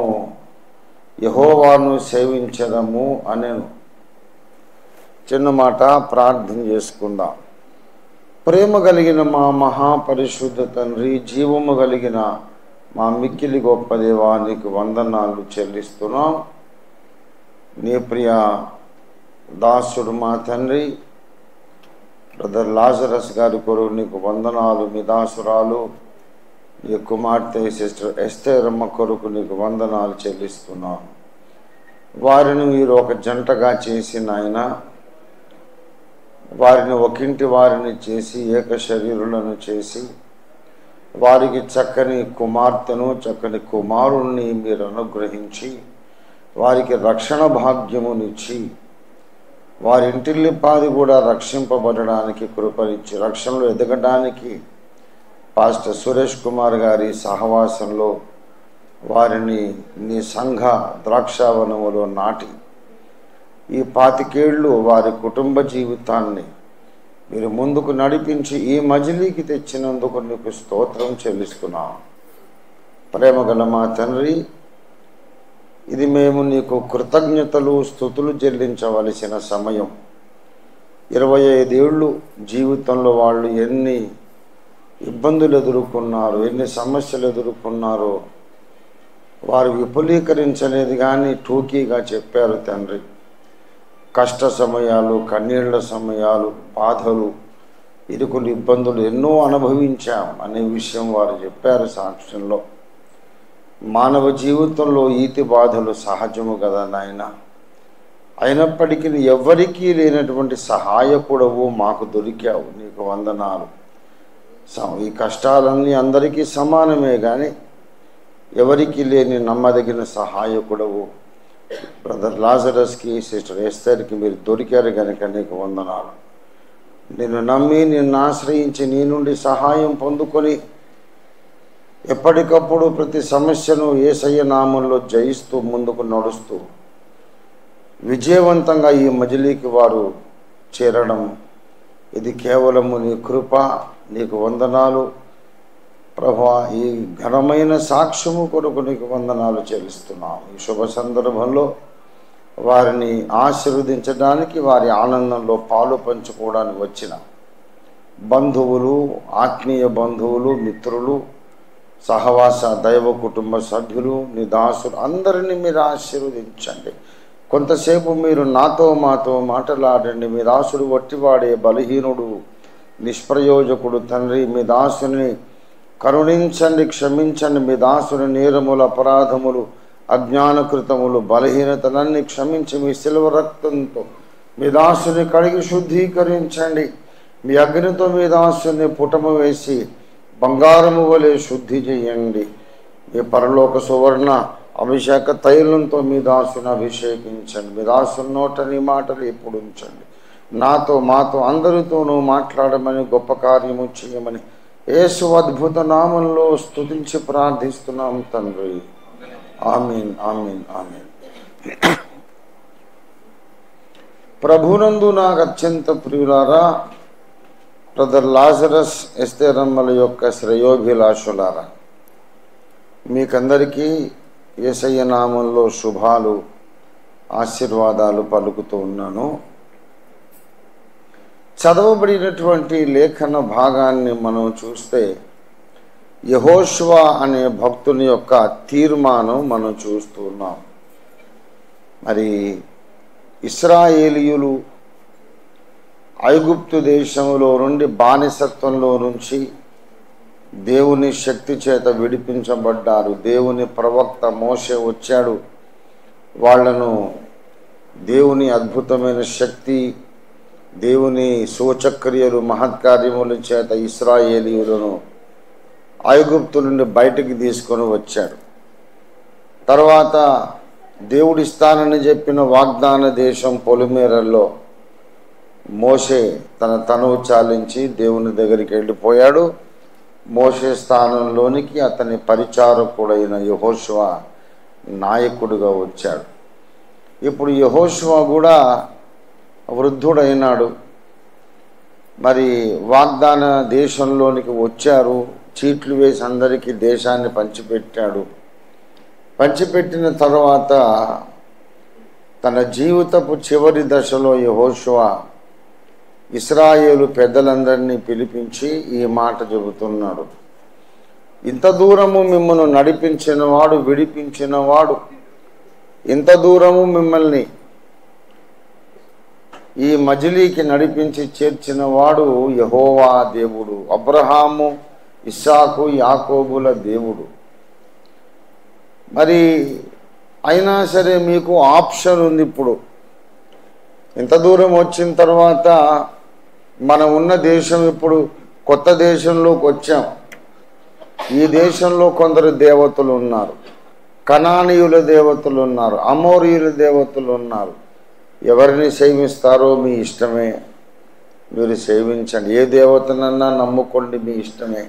యెహోవాను సేవించెదము అనెను. చిన్న మాట ప్రార్థన చేసుకుందాం. ప్రేమ కలిగిన మా మహాపరిశుద్ధ తండ్రి, జీవము కలిగిన మా మిక్కిలి గొప్ప దేవా, నీకు వందనాలు చెల్లిస్తున్నాం. నీ ప్రియ దాసుడు మా తండ్రి బ్రదర్ లాజరస్ గారి కొరకు నీకు వందనాలు. మీ దాసురాలు నీ కుమార్తె సిస్టర్ ఎస్తేరమ్మ కొరకు నీకు వందనాలు చెల్లిస్తున్నాం. వారిని మీరు ఒక జంటగా చేసిన ఆయన, వారిని ఒకింటి వారిని చేసి ఏక శరీరులను చేసి వారికి చక్కని కుమార్తెను చక్కని కుమారుణ్ణి మీరు అనుగ్రహించి వారికి రక్షణ భాగ్యమునిచ్చి వారి ఇంటిల్లిపాది కూడా రక్షింపబడడానికి కృపనిచ్చి రక్షణలో ఎదగడానికి పాస్టర్ సురేష్ కుమార్ గారి సహవాసంలో వారిని నీ సంఘ ద్రాక్షావనములో నాటి ఈ 25 ఏళ్ళు వారి కుటుంబ జీవితాన్ని మీరు ముందుకు నడిపించి ఈ మజిలీకి తెచ్చినందుకు నీకు స్తోత్రం చెల్లిస్తున్నాం. ప్రేమగల మా తండ్రి, ఇది మేము నీకు కృతజ్ఞతలు స్తుతులు చెల్లించవలసిన సమయం. 25 ఏళ్ళు జీవితంలో వాళ్ళు ఎన్ని ఇబ్బందులు ఎదుర్కొన్నారు, ఎన్ని సమస్యలు ఎదుర్కొన్నారో వారు విపులీకరించలేదు కానీ టూకీగా చెప్పారు తండ్రి. కష్ట సమయాలు, కన్నీళ్ల సమయాలు, బాధలు, ఇరుకులు, ఇబ్బందులు ఎన్నో అనుభవించాం అనే విషయం వారు చెప్పారు సాక్ష్యంలో. మానవ జీవితంలో ఈతి బాధలు సహజము కదా నాయన. అయినప్పటికీ ఎవ్వరికీ లేనటువంటి సహాయకుడవు మాకు దొరికావు, నీకు వందనాలు. ఈ కష్టాలన్నీ అందరికీ సమానమే కానీ ఎవరికి లేని నమ్మదగిన సహాయకుడవు బ్రదర్ లాజరస్కి సిస్టర్ ఎస్తేర్కి మీరు దొరికారు కనుక నీకు వందనాలు. నిన్ను నమ్మి నిన్ను ఆశ్రయించి నీ నుండి సహాయం పొందుకొని ఎప్పటికప్పుడు ప్రతి సమస్యను యేసయ్య నామంలో జయిస్తూ ముందుకు నడుస్తూ విజయవంతంగా ఈ మజిలీకి వారు చేరడం ఇది కేవలము నీ కృప, నీకు వందనాలు ప్రభువా. ఈ ఘనమైన సాక్ష్యము కొరకు నీకు వందనాలు చెల్లిస్తున్నాం. ఈ శుభ సందర్భంలో వారిని ఆశీర్వదించడానికి, వారి ఆనందంలో పాలు పంచుకోవడానికి వచ్చిన బంధువులు, ఆత్మీయ బంధువులు, మిత్రులు, సహవాస దైవ కుటుంబ సభ్యులు, నీ దాసులు అందరినీ మీరు ఆశీర్వదించండి. కొంతసేపు మీరు నాతో మాతో మాట్లాడండి. మీ దాసుడు వట్టివాడే, బలహీనుడు, నిష్ప్రయోజకుడు తండ్రి. మీ దాసుని కరుణించండి, క్షమించండి. మీ దాసుని నేరములు, అపరాధములు, అజ్ఞానకృతములు, బలహీనతలన్నీ క్షమించి మీ శిలువ రక్తంతో మీ దాసుని కడిగి శుద్ధీకరించండి. మీ అగ్నితో మీ దాసుని పుటము వేసి బంగారము వలె శుద్ధి చేయండి. మీ పరలోక సువర్ణ అభిషేక తైలంతో మీ దాసుని అభిషేకించండి. మీ దాసుని నోట నీ మాటలు ఇప్పుడు ఉంచండి. నాతో మాతో అందరితోనూ మాట్లాడమని, గొప్ప కార్యము చేయమని యేసు అద్భుత నామంలో స్తుతించి ప్రార్థిస్తున్నాం తండ్రి. ఆమీన్, ఆమీన్, ఆమీన్. ప్రభునందు నాకు అత్యంత ప్రియులారా, బ్రదర్ లాజరస్ ఎస్తేరమ్మల యొక్క శ్రేయోభిలాషులారా, మీకందరికీ యేసయ్య నామంలో శుభాలు, ఆశీర్వాదాలు పలుకుతూ ఉన్నాను. చదవబడినటువంటి లేఖన భాగాన్ని మనం చూస్తే యెహోషువ అనే భక్తుని యొక్క తీర్మానం మనం చూస్తున్నాం. మరి ఇశ్రాయేలీయులు ఐగుప్తు దేశంలో నుండి బానిసత్వంలో నుంచి దేవుని శక్తి చేత విడిపించబడ్డారు. దేవుని ప్రవక్త మోషే వచ్చాడు, వాళ్లను దేవుని అద్భుతమైన శక్తి, దేవుని సూచక్రియలు, మహత్కార్యముల చేత ఇశ్రాయేలీయులను ఐగుప్తు నుండి బయటికి తీసుకొని వచ్చాడు. తర్వాత దేవుడిస్తానని చెప్పిన వాగ్దాన దేశం పొలిమేరల్లో మోషే తన తనువు చాలించి దేవుని దగ్గరికి వెళ్ళిపోయాడు. మోషే స్థానంలోనికి అతని పరిచారకుడైన యెహోషువ నాయకుడిగా వచ్చాడు. ఇప్పుడు యెహోషువ కూడా వృద్ధుడైనాడు. మరి వాగ్దాన దేశంలోనికి వచ్చారు. చీట్లు వేసి అందరికీ దేశాన్ని పంచిపెట్టాడు. పంచిపెట్టిన తర్వాత తన జీవితపు చివరి దశలో యెహోషువ ఇశ్రాయేలు పెద్దలందరినీ పిలిపించి ఈ మాట చెబుతున్నాడు. ఇంత దూరము మిమ్మల్ని నడిపించినవాడు, విడిపించినవాడు, ఇంత దూరము మిమ్మల్ని ఈ మజిలీకి నడిపించి చేర్చిన వాడు యెహోవా దేవుడు, అబ్రహాము, ఇస్సాకు, యాకోబుల దేవుడు. మరి అయినా సరే మీకు ఆప్షన్ ఉంది. ఇప్పుడు ఇంత దూరం వచ్చిన తర్వాత మనం ఉన్న దేశం ఇప్పుడు కొత్త దేశంలోకి వచ్చాం. ఈ దేశంలో కొందరు దేవతలు ఉన్నారు, కనానీయుల దేవతలు ఉన్నారు, అమోరీయుల దేవతలు ఉన్నారు. ఎవరిని సేవిస్తారో మీ ఇష్టమే, మీరు సేవించండి. ఏ దేవతనన్నా నమ్ముకోండి, మీ ఇష్టమే.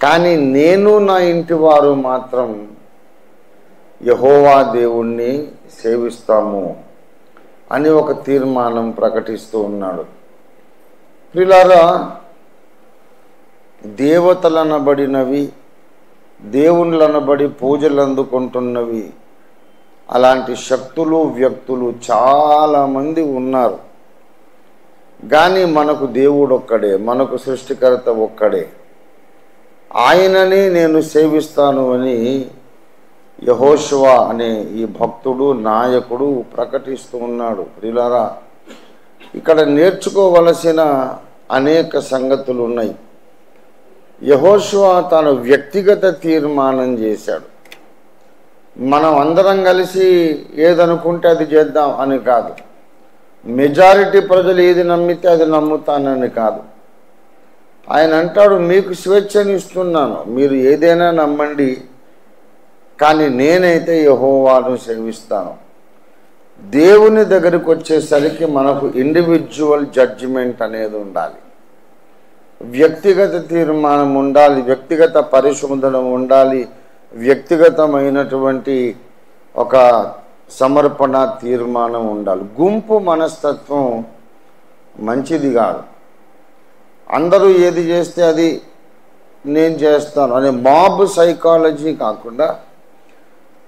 కానీ నేను నా ఇంటి వారు మాత్రం యెహోవా దేవుణ్ణి సేవిస్తాము అని ఒక తీర్మానం ప్రకటిస్తూ ఉన్నాడు. ప్రియులారా, దేవతలనబడినవి, దేవుళ్ళనబడి పూజలు అందుకుంటున్నవి, అలాంటి శక్తులు, వ్యక్తులు చాలామంది ఉన్నారు. కానీ మనకు దేవుడు ఒక్కడే, మనకు సృష్టికర్త ఒక్కడే. ఆయననే నేను సేవిస్తాను అని యెహోషువ అనే ఈ భక్తుడు, నాయకుడు ప్రకటిస్తూ ఉన్నాడు. ప్రియులారా, ఇక్కడ నేర్చుకోవలసిన అనేక సంగతులు ఉన్నాయి. యెహోషువ తాను వ్యక్తిగత తీర్మానం చేశాడు. మనం అందరం కలిసి ఏదనుకుంటే అది చేద్దాం అని కాదు, మెజారిటీ ప్రజలు ఏది నమ్మితే అది నమ్ముతానని కాదు. ఆయన అంటాడు, మీకు స్వేచ్ఛని ఇస్తున్నాను, మీరు ఏదైనా నమ్మండి, కానీ నేనైతే యెహోవాను సేవిస్తాను. దేవుని దగ్గరికి వచ్చేసరికి మనకు ఇండివిజువల్ జడ్జిమెంట్ అనేది ఉండాలి, వ్యక్తిగత తీర్మానం ఉండాలి, వ్యక్తిగత పరిశోధన ఉండాలి, వ్యక్తిగతమైనటువంటి ఒక సమర్పణ తీర్మానం ఉండాలి. గుంపు మనస్తత్వం మంచిది కాదు. అందరూ ఏది చేస్తే అది నేను చేస్తాను అనే మాబ్ సైకాలజీ కాకుండా,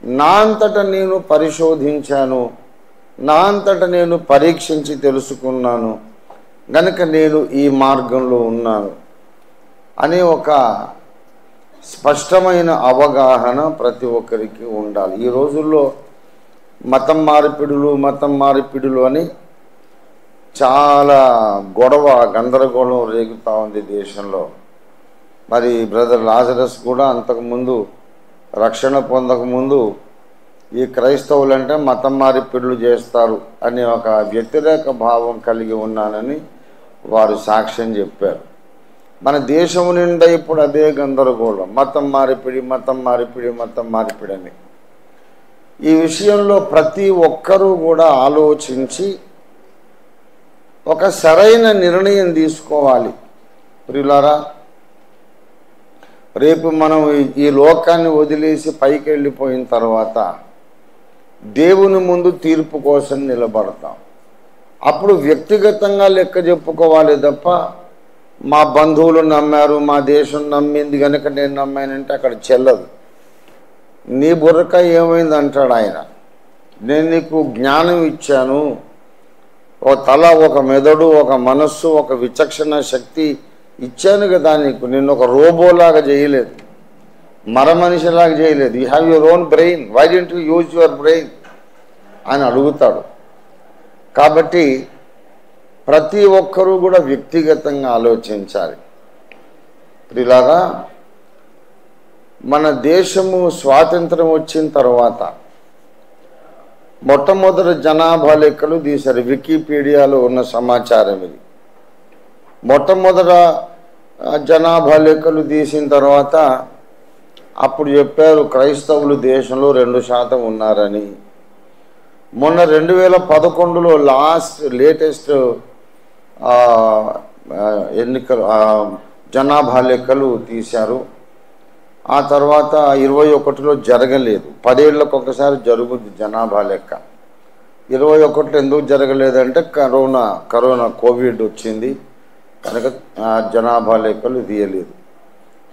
నా అంతటా నేను పరిశోధించాను, నా అంతటా నేను పరీక్షించి తెలుసుకున్నాను గనుక నేను ఈ మార్గంలో ఉన్నాను అనే ఒక స్పష్టమైన అవగాహన ప్రతి ఒక్కరికి ఉండాలి. ఈ రోజుల్లో మతం మార్పిడులు అని చాలా గొడవ, గందరగోళం రేగుతూ ఉంది దేశంలో. మరి బ్రదర్ లాజరస్ కూడా అంతకుముందు రక్షణ పొందకముందు ఈ క్రైస్తవులంటే మతం మార్పిడులు చేస్తారు అనే ఒక వ్యతిరేక భావం కలిగి ఉన్నానని వారు సాక్ష్యం చెప్పారు. మన దేశం నిండా ఇప్పుడు అదే గందరగోళం, మతం మార్పిడి అని. ఈ విషయంలో ప్రతి ఒక్కరూ కూడా ఆలోచించి ఒక సరైన నిర్ణయం తీసుకోవాలి. ప్రియులారా, రేపు మనం ఈ లోకాన్ని వదిలేసి పైకి వెళ్ళిపోయిన తర్వాత దేవుని ముందు తీర్పు కోసం నిలబడతాం. అప్పుడు వ్యక్తిగతంగా లెక్క చెప్పుకోవాలి తప్ప, మా బంధువులు నమ్మారు, మా దేశం నమ్మింది కనుక నేను నమ్మానంటే అక్కడ చెల్లదు. నీ బుర్రక ఏమైంది అంటాడు ఆయన. నేను నీకు జ్ఞానం ఇచ్చాను, ఒక తల, ఒక మెదడు, ఒక మనస్సు, ఒక విచక్షణ శక్తి ఇచ్చాను కదా నీకు. నిన్ను ఒక రోబోలాగా చేయలేదు, మనిషిలాగా చేయలేదు. You have your own brain, why don't you use your brain అని అడుగుతాడు. కాబట్టి ప్రతి ఒక్కరూ కూడా వ్యక్తిగతంగా ఆలోచించాలి. ప్రియులారా, మన దేశము స్వాతంత్రం వచ్చిన తర్వాత మొట్టమొదటి జనాభా లెక్కలు తీశారు. వికీపీడియాలో ఉన్న సమాచారం ఇది. మొట్టమొదట జనాభా లెక్కలు తీసిన తర్వాత అప్పుడు చెప్పారు క్రైస్తవులు దేశంలో 2% ఉన్నారని. మొన్న 2011లో లేటెస్ట్ ఎన్నికలు జనాభా లెక్కలు తీశారు. ఆ తర్వాత 21లో జరగలేదు. 10 ఏళ్ళకు ఒకసారి జరుగుద్ది జనాభా లెక్క. 21లో ఎందుకు జరగలేదంటే కరోనా కోవిడ్ వచ్చింది కనుక జనాభా లెక్కలు తీయలేదు.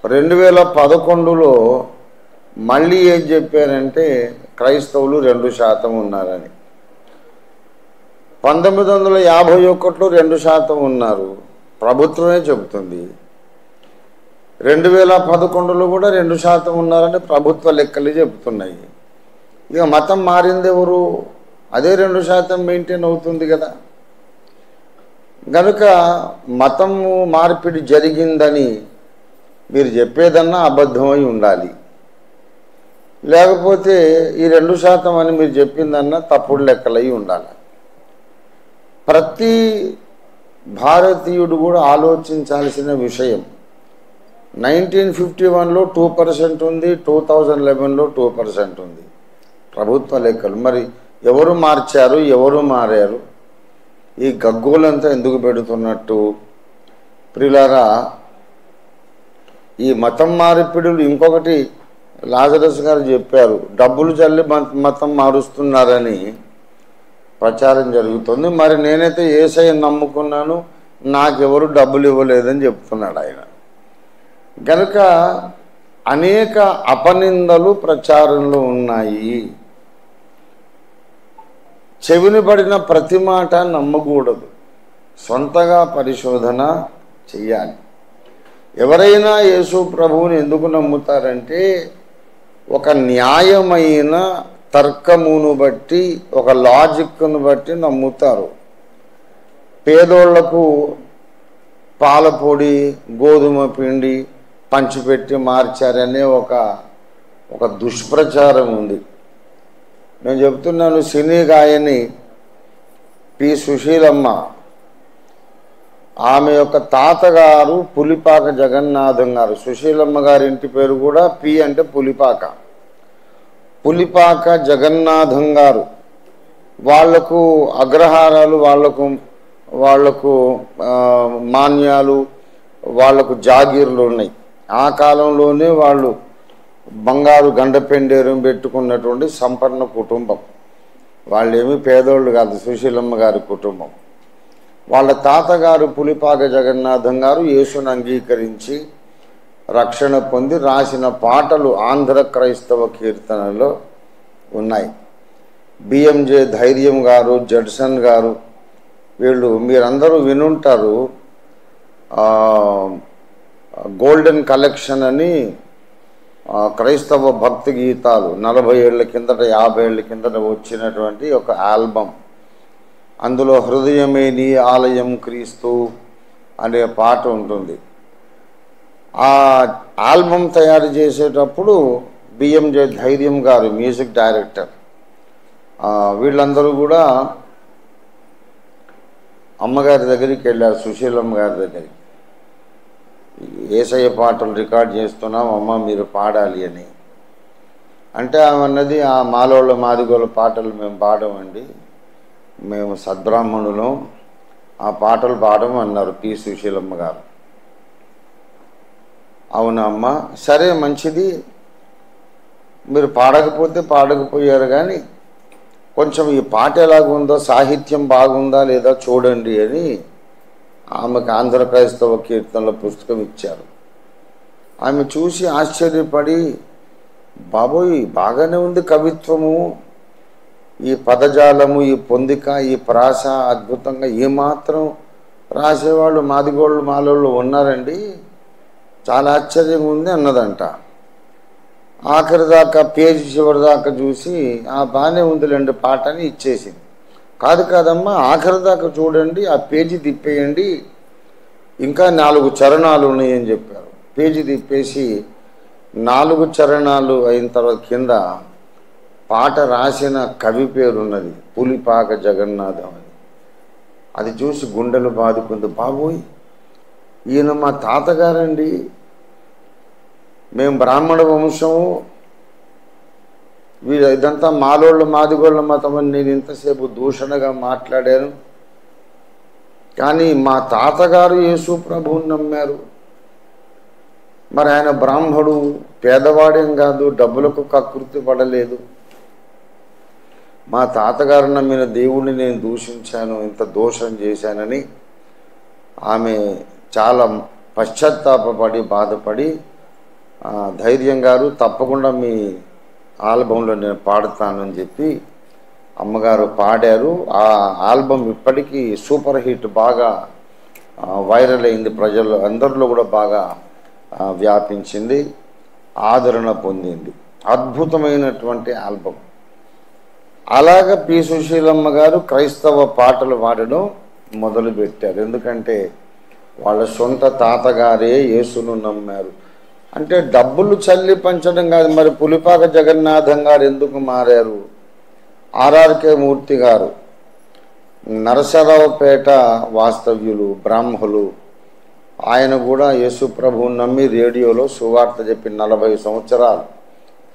2011లో మళ్ళీ ఏం చెప్పారంటే క్రైస్తవులు 2% ఉన్నారని. 1951లో 2% ఉన్నారు, ప్రభుత్వమే చెబుతుంది. 2011లో కూడా 2% ఉన్నారని ప్రభుత్వ లెక్కలు చెబుతున్నాయి. ఇక మతం మారింది ఎవరు? అదే 2% మెయింటైన్ అవుతుంది కదా. కనుక మతము మార్పిడి జరిగిందని మీరు చెప్పేదన్నా అబద్ధమై ఉండాలి, లేకపోతే ఈ 2% అని మీరు చెప్పిందన్నా తప్పుడు లెక్కలై ఉండాలి. ప్రతి భారతీయుడు కూడా ఆలోచించాల్సిన విషయం, 1951లో 2% ఉంది, 2011లో 2% ఉంది ప్రభుత్వ లెక్కలు. మరి ఎవరు మార్చారు, ఎవరు మారారు? ఈ గగ్గోలంతా ఎందుకు పెడుతున్నట్టు? ప్రియులారా, ఈ మతం మార్పిడులు ఇంకొకటి లాజరస్ గారు చెప్పారు, డబ్బులు చల్లి మతం మారుస్తున్నారని ప్రచారం జరుగుతుంది. మరి నేనైతే యేసయ్యను నమ్ముకున్నాను, నాకెవరు డబ్బులు ఇవ్వలేదని చెప్తున్నాడు ఆయన. కనుక అనేక అపనిందలు ప్రచారంలో ఉన్నాయి. చెవిని పడిన ప్రతి మాట నమ్మకూడదు, సొంతగా పరిశోధన చెయ్యాలి. ఎవరైనా యేసు ప్రభువుని ఎందుకు నమ్ముతారంటే ఒక న్యాయమైన తర్కమును బట్టి, ఒక లాజిక్ను బట్టి నమ్ముతారు. పేదోళ్లకు పాలపొడి గోధుమ పిండి పంచిపెట్టి మార్చారనే ఒక దుష్ప్రచారం ఉంది. నేను చెప్తున్నాను, సినీ గాయని పి సుశీలమ్మ, ఆమె యొక్క తాతగారు పులిపాక జగన్నాథం గారు. సుశీలమ్మ గారి ఇంటి పేరు కూడా పి అంటే పులిపాక జగన్నాథం గారు. వాళ్లకు అగ్రహారాలు, వాళ్లకు మాన్యాలు, వాళ్లకు జాగీర్లు ఉన్నాయి. ఆ కాలంలోనే వాళ్ళు బంగారు గండపెండేరం పెట్టుకున్నటువంటి సంపన్న కుటుంబం. వాళ్ళేమీ పేదోళ్ళు కాదు, సుశీలమ్మ గారి కుటుంబం. వాళ్ళ తాతగారు పులిపాక జగన్నాథం గారు యేసును అంగీకరించి రక్షణ పొంది రాసిన పాటలు ఆంధ్ర క్రైస్తవ కీర్తనలో ఉన్నాయి. బిఎంజే ధైర్యం గారు, జడ్సన్ గారు, వీళ్ళు మీరందరూ వినుంటారు. గోల్డెన్ కలెక్షన్ అని క్రైస్తవ భక్తి గీతాలు 40 ఏళ్ల కిందట 50 ఏళ్ల కిందట వచ్చినటువంటి ఒక ఆల్బమ్. అందులో హృదయమే నీ ఆలయం క్రీస్తు అనే పాట ఉంటుంది. ఆ ఆల్బమ్ తయారు చేసేటప్పుడు బిఎంజే ధైర్యం గారు మ్యూజిక్ డైరెక్టర్. వీళ్ళందరూ కూడా అమ్మగారి దగ్గరికి వెళ్ళారు, సుశీలమ్మ గారి దగ్గరికి. యేసయ్య పాటలు రికార్డ్ చేస్తున్నాం అమ్మ, మీరు పాడాలి అని అంటే ఆమె అన్నది, ఆ మాలోళ్ళ మాదిగోళ్ళ పాటలు మేము పాడమండి, మేము సద్బ్రాహ్మణులం, ఆ పాటలు పాడము అన్నారు పి సుశీలమ్మ గారు. అవునా అమ్మ, సరే మంచిది, మీరు పాడకపోతే పాడకపోయారు, కానీ కొంచెం ఈ పాట ఎలాగుందో, సాహిత్యం బాగుందా లేదా చూడండి అని ఆమెకు ఆంధ్ర క్రైస్తవ కీర్తనల పుస్తకం ఇచ్చారు. ఆమె చూసి ఆశ్చర్యపడి, బాబోయ్ బాగానే ఉంది కవిత్వము, ఈ పదజాలము, ఈ పొందిక, ఈ ప్రాస అద్భుతంగా, ఏమాత్రం రాసేవాళ్ళు మాదిగోళ్ళు మాలోళ్ళు ఉన్నారండి, చాలా ఆశ్చర్యంగా ఉంది అన్నదంట. ఆఖరి దాకా పేజీ చివరి దాకా చూసి బాగానే ఉందిలేండి పాట అని ఇచ్చేసింది. కాదమ్మా, ఆఖరి దాకా చూడండి, ఆ పేజీ తిప్పేయండి, ఇంకా 4 చరణాలు ఉన్నాయని చెప్పారు. పేజీ తిప్పేసి 4 చరణాలు అయిన తర్వాత కింద పాట రాసిన కవి పేరున్నది, పులిపాక జగన్నాథం అని. అది చూసి గుండెలు బాదుకుంది. బాబోయ్, ఈయన మా తాతగారండి, మేము బ్రాహ్మణ వంశము, ఇదంతా మాలోళ్ళు మాదిగోళ్ళ మతం అని నేను ఇంతసేపు దూషణగా మాట్లాడాను, కానీ మా తాతగారు యేసు ప్రభువుని నమ్మారు, మరి ఆయన బ్రాహ్మడు, పేదవాడేం కాదు, డబ్బులకు కకృతి పడలేదు. మా తాతగారు నమ్మిన దేవుణ్ణి నేను దూషించాను, ఇంత దోషం చేశానని ఆమె చాలా పశ్చాత్తాపడి బాధపడి, ధైర్యం గారు తప్పకుండా మీ ఆల్బంలో నేను పాడుతానని చెప్పి అమ్మగారు పాడారు. ఆ ఆల్బమ్ ఇప్పటికీ సూపర్ హిట్, బాగా వైరల్ అయింది, ప్రజల్లో అందరిలో కూడా బాగా వ్యాపించింది, ఆదరణ పొందింది. అద్భుతమైనటువంటి ఆల్బమ్. అలాగ పి సుశీలమ్మ గారు క్రైస్తవ పాటలు పాడడం మొదలుపెట్టారు. ఎందుకంటే వాళ్ళ సొంత తాతగారే యేసును నమ్మారు. అంటే డబ్బులు చల్లి పంచడం కాదు. మరి పులిపాక జగన్నాథం గారు ఎందుకు మారారు? ఆర్ఆర్కే మూర్తి గారు నరసరావుపేట వాస్తవ్యులు, బ్రాహ్మలు. ఆయన కూడా యేసు ప్రభువుని నమ్మి రేడియోలో సువార్త చెప్పి 40 సంవత్సరాలు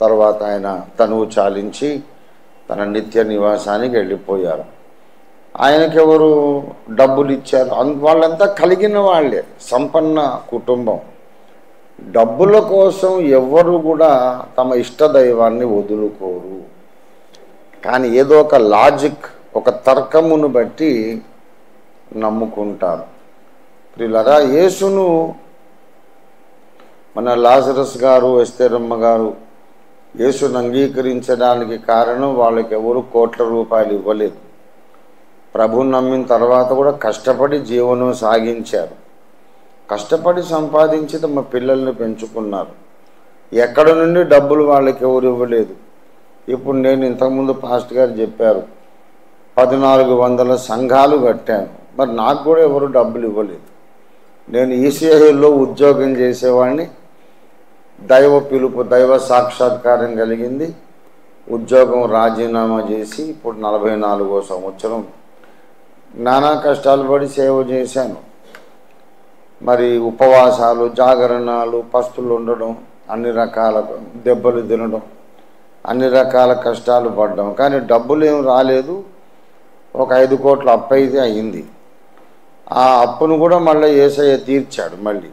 తర్వాత ఆయన తనువు చాలించి తన నిత్య నివాసానికి వెళ్ళిపోయారు. ఆయనకెవరు డబ్బులు ఇచ్చారు? వాళ్ళంతా కలిగిన వాళ్ళే, సంపన్న కుటుంబం. డబ్బుల కోసం ఎవ్వరు కూడా తమ ఇష్టదైవాన్ని వదులుకోరు. కానీ ఏదో ఒక లాజిక్, ఒక తర్కమును బట్టి నమ్ముకుంటారు. ప్రియులారా, యేసును మన లాజరస్ గారు, ఎస్తేరమ్మ గారు యేసును అంగీకరించడానికి కారణం వాళ్ళకి ఎవరు కోట్ల రూపాయలు ఇవ్వలేదు. ప్రభువుని నమ్మిన తర్వాత కూడా కష్టపడి జీవనం సాగించారు. కష్టపడి సంపాదించి తమ పిల్లల్ని పెంచుకున్నారు. ఎక్కడ నుండి డబ్బులు వాళ్ళకి ఎవరు ఇవ్వలేదు. ఇప్పుడు నేను ఇంతకుముందు పాస్ట్ గారు చెప్పారు 1400 సంఘాలు కట్టాను. మరి నాకు కూడా ఎవరు డబ్బులు ఇవ్వలేదు. నేను ఈసీఐలో ఉద్యోగం చేసేవాడిని. దైవ పిలుపు, దైవ సాక్షాత్కారం కలిగింది. ఉద్యోగం రాజీనామా చేసి ఇప్పుడు 44వ సంవత్సరం నానా కష్టాలు పడి సేవ చేశాను. మరి ఉపవాసాలు, జాగరణాలు, పస్తులు ఉండడం, అన్ని రకాల దెబ్బలు తినడం, అన్ని రకాల కష్టాలు పడ్డాం. కానీ డబ్బులు ఏం రాలేదు. ఒక 5 కోట్ల అప్పు అయితే అయింది. ఆ అప్పును కూడా మళ్ళీ యేసయ్య తీర్చాడు మళ్ళీ.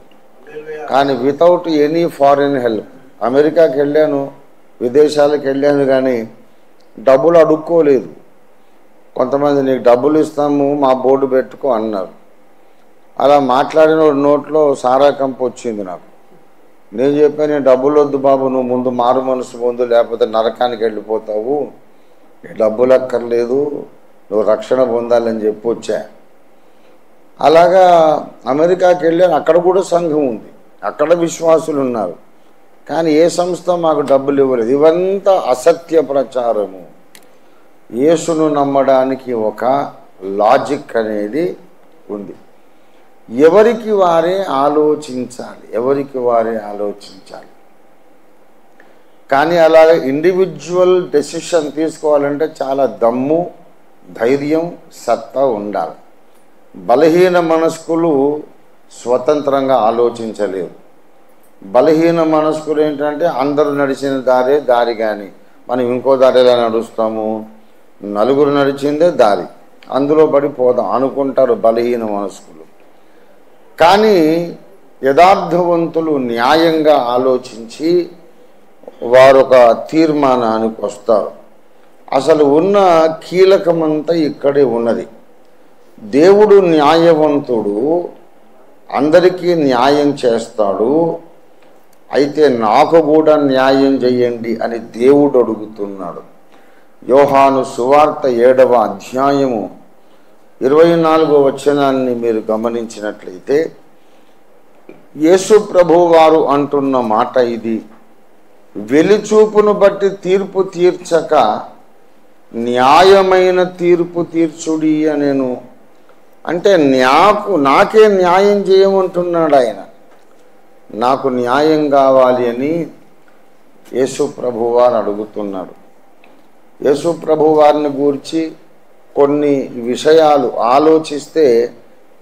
కానీ వితౌట్ ఎనీ ఫారిన్ హెల్ప్. అమెరికాకి వెళ్ళాను, విదేశాలకు వెళ్ళాను, కానీ డబ్బులు అడుక్కోలేదు. కొంతమంది నీకు డబ్బులు ఇస్తాము, మా బోర్డు పెట్టుకో అన్నారు. అలా మాట్లాడిన నోట్లో సారా కంపు వచ్చింది నాకు. నేను చెప్పాను, డబ్బులు వద్దు బాబు, నువ్వు ముందు మారు మనసు పొందు, లేకపోతే నరకానికి వెళ్ళిపోతావు, డబ్బులు అక్కర్లేదు, నువ్వు రక్షణ పొందాలని చెప్పి వచ్చా. అలాగా అమెరికాకి వెళ్ళాను. అక్కడ కూడా సంఘం ఉంది, అక్కడ విశ్వాసులు ఉన్నారు. కానీ ఏ సంస్థ మాకు డబ్బులు ఇవ్వలేదు. ఇవంతా అసత్య ప్రచారము. యేసును నమ్మడానికి ఒక లాజిక్ అనేది ఉంది. ఎవరికి వారే ఆలోచించాలి, ఎవరికి వారే ఆలోచించాలి. కానీ అలాగ ఇండివిజువల్ డెసిషన్ తీసుకోవాలంటే చాలా దమ్ము, ధైర్యం, సత్తా ఉండాలి. బలహీన మనస్కులు స్వతంత్రంగా ఆలోచించలేరు. బలహీన మనస్కులు ఏంటంటే అందరూ నడిచిన దారి కానీ మనం ఇంకో దారిలా నడుస్తాము, నలుగురు నడిచిందే దారి, అందులో పడిపోదాం అనుకుంటారు బలహీన మనస్కులు. కానీ యథార్థవంతులు న్యాయంగా ఆలోచించి వారు ఒక తీర్మానానికి వస్తారు. అసలు ఉన్న కీలకమంతా ఇక్కడే ఉన్నది. దేవుడు న్యాయవంతుడు, అందరికీ న్యాయం చేస్తాడు. అయితే నాకు కూడా న్యాయం చేయండి అని దేవుడు అడుగుతున్నాడు. యోహాను సువార్త 7వ అధ్యాయము 24వ వచనాన్ని మీరు గమనించినట్లయితే యేసు ప్రభువు వారు అంటున్న మాట ఇది: వెలిచూపును బట్టి తీర్పు తీర్చక న్యాయమైన తీర్పు తీర్చుడి అనేను. అంటే నాకే న్యాయం చేయమంటున్నాడు ఆయన. నాకు న్యాయం కావాలి అని యేసు ప్రభువు వారు అడుగుతున్నాడు. యేసు ప్రభువు వారిని గూర్చి కొన్ని విషయాలు ఆలోచిస్తే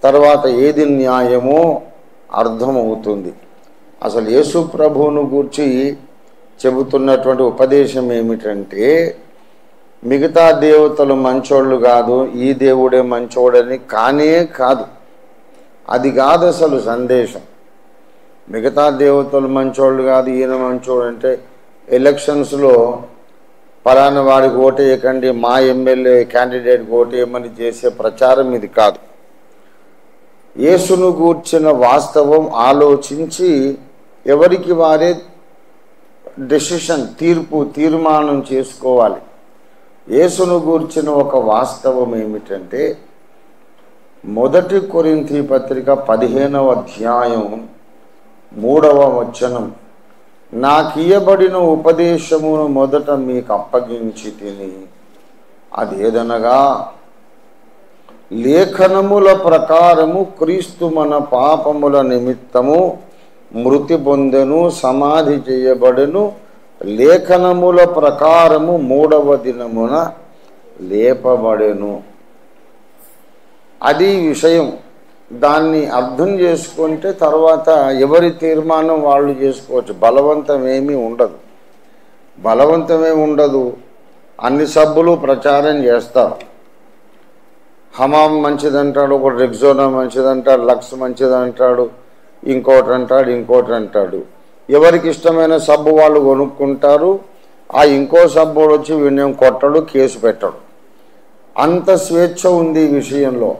తర్వాత ఏది న్యాయమో అర్థమవుతుంది. అసలు యేసు ప్రభువును గూర్చి చెబుతున్నటువంటి ఉపదేశం ఏమిటంటే, మిగతా దేవతలు మంచోళ్ళు కాదు, ఈ దేవుడే మంచోడని కానే కాదు. అది కాదు అసలు సందేశం. మిగతా దేవతలు మంచోళ్ళు కాదు, ఈయన మంచోడు అంటే ఎలక్షన్స్లో పలానా వాడికి ఓటేయకండి, మా ఎమ్మెల్యే క్యాండిడేట్కి ఓటేయమని చేసే ప్రచారం ఇది కాదు. యేసును గూర్చిన వాస్తవం ఆలోచించి ఎవరికి వారే డెసిషన్, తీర్మానం చేసుకోవాలి. యేసును గూర్చిన ఒక వాస్తవం ఏమిటంటే, 1 కొరింథీ పత్రిక 15వ అధ్యాయం 3వ వచనం, నాకియ్యబడిన ఉపదేశమును మొదట మీకు అప్పగించి తిని, అదేదనగా లేఖనముల ప్రకారము క్రీస్తు మన పాపముల నిమిత్తము మృతి పొందెను, సమాధి చేయబడెను, లేఖనముల ప్రకారము 3వ దినమున లేపబడెను. అది విషయం. దాన్ని అర్థం చేసుకుంటే తర్వాత ఎవరి తీర్మానం వాళ్ళు చేసుకోవచ్చు. బలవంతమేమీ ఉండదు. అన్ని సబ్బులు ప్రచారం చేస్తారు. హమామ్ మంచిదంటాడు, ఒకటి రెగ్జోనా మంచిదంటాడు, లక్స్ మంచిదంటాడు, ఇంకోటి అంటాడు. ఎవరికి ఇష్టమైన సబ్బు వాళ్ళు కొనుక్కుంటారు. ఆ ఇంకో సబ్బు వచ్చి వినయం కొట్టడు, కేసు పెట్టడు. అంత స్వేచ్ఛ ఉంది ఈ విషయంలో.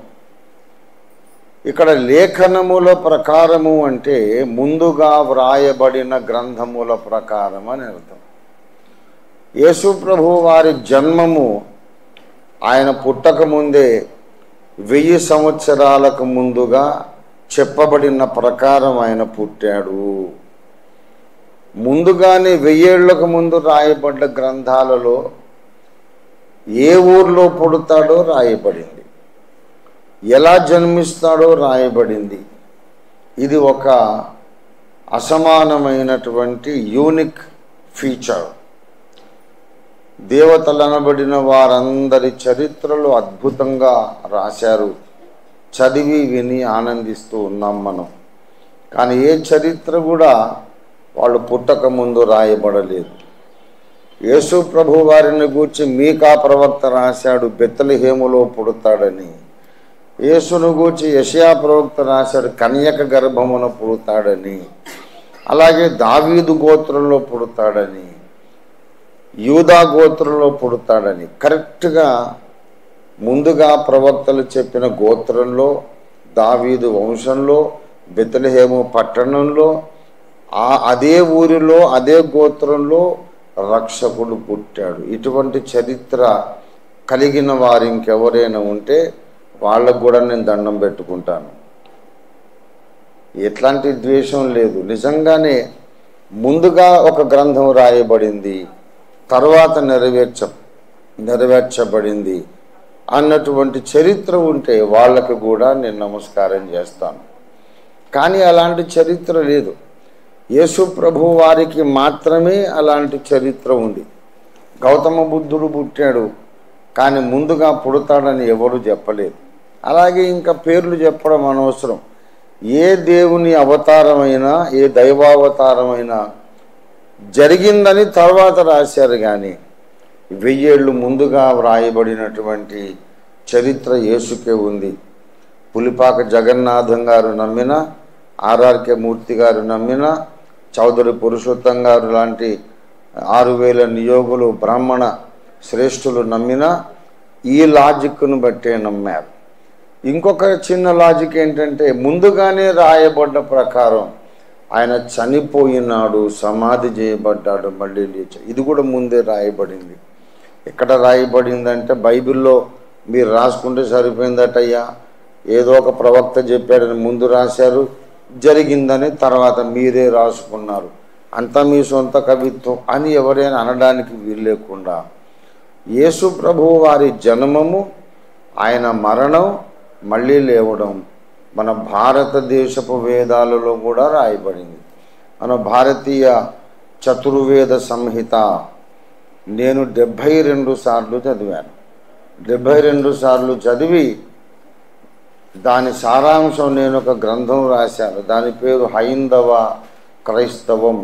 ఇక్కడ లేఖనముల ప్రకారము అంటే ముందుగా వ్రాయబడిన గ్రంథముల ప్రకారం అని అర్థం. యేసు ప్రభు వారి జన్మము ఆయన పుట్టక ముందే 1000 సంవత్సరాలకు ముందుగా చెప్పబడిన ప్రకారం ఆయన పుట్టాడు. ముందుగానే 1000 ఏళ్లకు ముందు రాయబడ్డ గ్రంథాలలో ఏ ఊర్లో పుడతాడో రాయబడింది, ఎలా జన్మిస్తాడో రాయబడింది. ఇది ఒక అసమానమైనటువంటి యూనిక్ ఫీచర్. దేవతలు అనబడిన వారందరి చరిత్రలు అద్భుతంగా రాశారు. చదివి విని ఆనందిస్తూ ఉన్నాం మనం. కానీ ఏ చరిత్ర కూడా వాళ్ళు పుట్టక ముందు రాయబడలేదు. యేసు ప్రభు వారిని గూర్చి మీకా ప్రవక్త రాశాడు, బెత్లెహేములో పుడతాడని. యేసును గూర్చి యెషయా ప్రవక్త రాశాడు, కన్యక గర్భమున పుడతాడని. అలాగే దావీదు గోత్రంలో పుడతాడని, యూదా గోత్రంలో పుడతాడని. కరెక్ట్గా ముందుగా ప్రవక్తలు చెప్పిన గోత్రంలో, దావీదు వంశంలో, బెత్లెహేము పట్టణంలో, అదే ఊరిలో, అదే గోత్రంలో రక్షకుడు పుట్టాడు. ఇటువంటి చరిత్ర కలిగిన వారు ఇంకెవరైనా ఉంటే వాళ్ళకు కూడా నేను దండం పెట్టుకుంటాను. ఎట్లాంటి ద్వేషం లేదు. నిజంగానే ముందుగా ఒక గ్రంథం రాయబడింది, తర్వాత నెరవేర్చబడింది అన్నటువంటి చరిత్ర ఉంటే వాళ్ళకు కూడా నేను నమస్కారం చేస్తాను. కానీ అలాంటి చరిత్ర లేదు. యేసు ప్రభు వారికి మాత్రమే అలాంటి చరిత్ర ఉంది. గౌతమ బుద్ధుడు పుట్టాడు, కానీ ముందుగా పుడతాడని ఎవరు చెప్పలేదు. అలాగే ఇంకా పేర్లు చెప్పడం అనవసరం. ఏ దేవుని అవతారమైనా, ఏ దైవావతారమైనా జరిగిందని తర్వాత రాశారు. కానీ 1000 ఏళ్ళు ముందుగా వ్రాయబడినటువంటి చరిత్ర యేసుకే ఉంది. పులిపాక జగన్నాథం గారు నమ్మిన, ఆర్ఆర్కే మూర్తి గారు నమ్మిన, చౌదరి పురుషోత్తం గారు లాంటి 6000 నియోగులు బ్రాహ్మణ శ్రేష్ఠులు నమ్మిన ఈ లాజిక్ను బట్టే నమ్మారు. ఇంకొక చిన్న లాజిక్ ఏంటంటే, ముందుగానే రాయబడ్డ ప్రకారం ఆయన చనిపోయినాడు, సమాధి చేయబడ్డాడు, మళ్ళీ లేచాడు. ఇది కూడా ముందే రాయబడింది. ఎక్కడ రాయబడిందంటే బైబిల్లో మీరు రాసుకుంటే సరిపోయిందటయ్యా, ఏదో ఒక ప్రవక్త చెప్పాడని ముందు రాశారు, జరిగిందని తర్వాత మీరే రాసుకున్నారు, అంతా మీ సొంత కవిత్వం అని ఎవరైనా అనడానికి వీలు లేకుండా యేసు ప్రభువు వారి జన్మము, ఆయన మరణం, మళ్ళీ లేవడం మన భారతదేశపు వేదాలలో కూడా రాయబడింది. మన భారతీయ చతుర్వేద సంహిత నేను 72 సార్లు చదివాను. 72 సార్లు చదివి దాని సారాంశం నేను ఒక గ్రంథం రాశాను. దాని పేరు హైందవ క్రైస్తవం,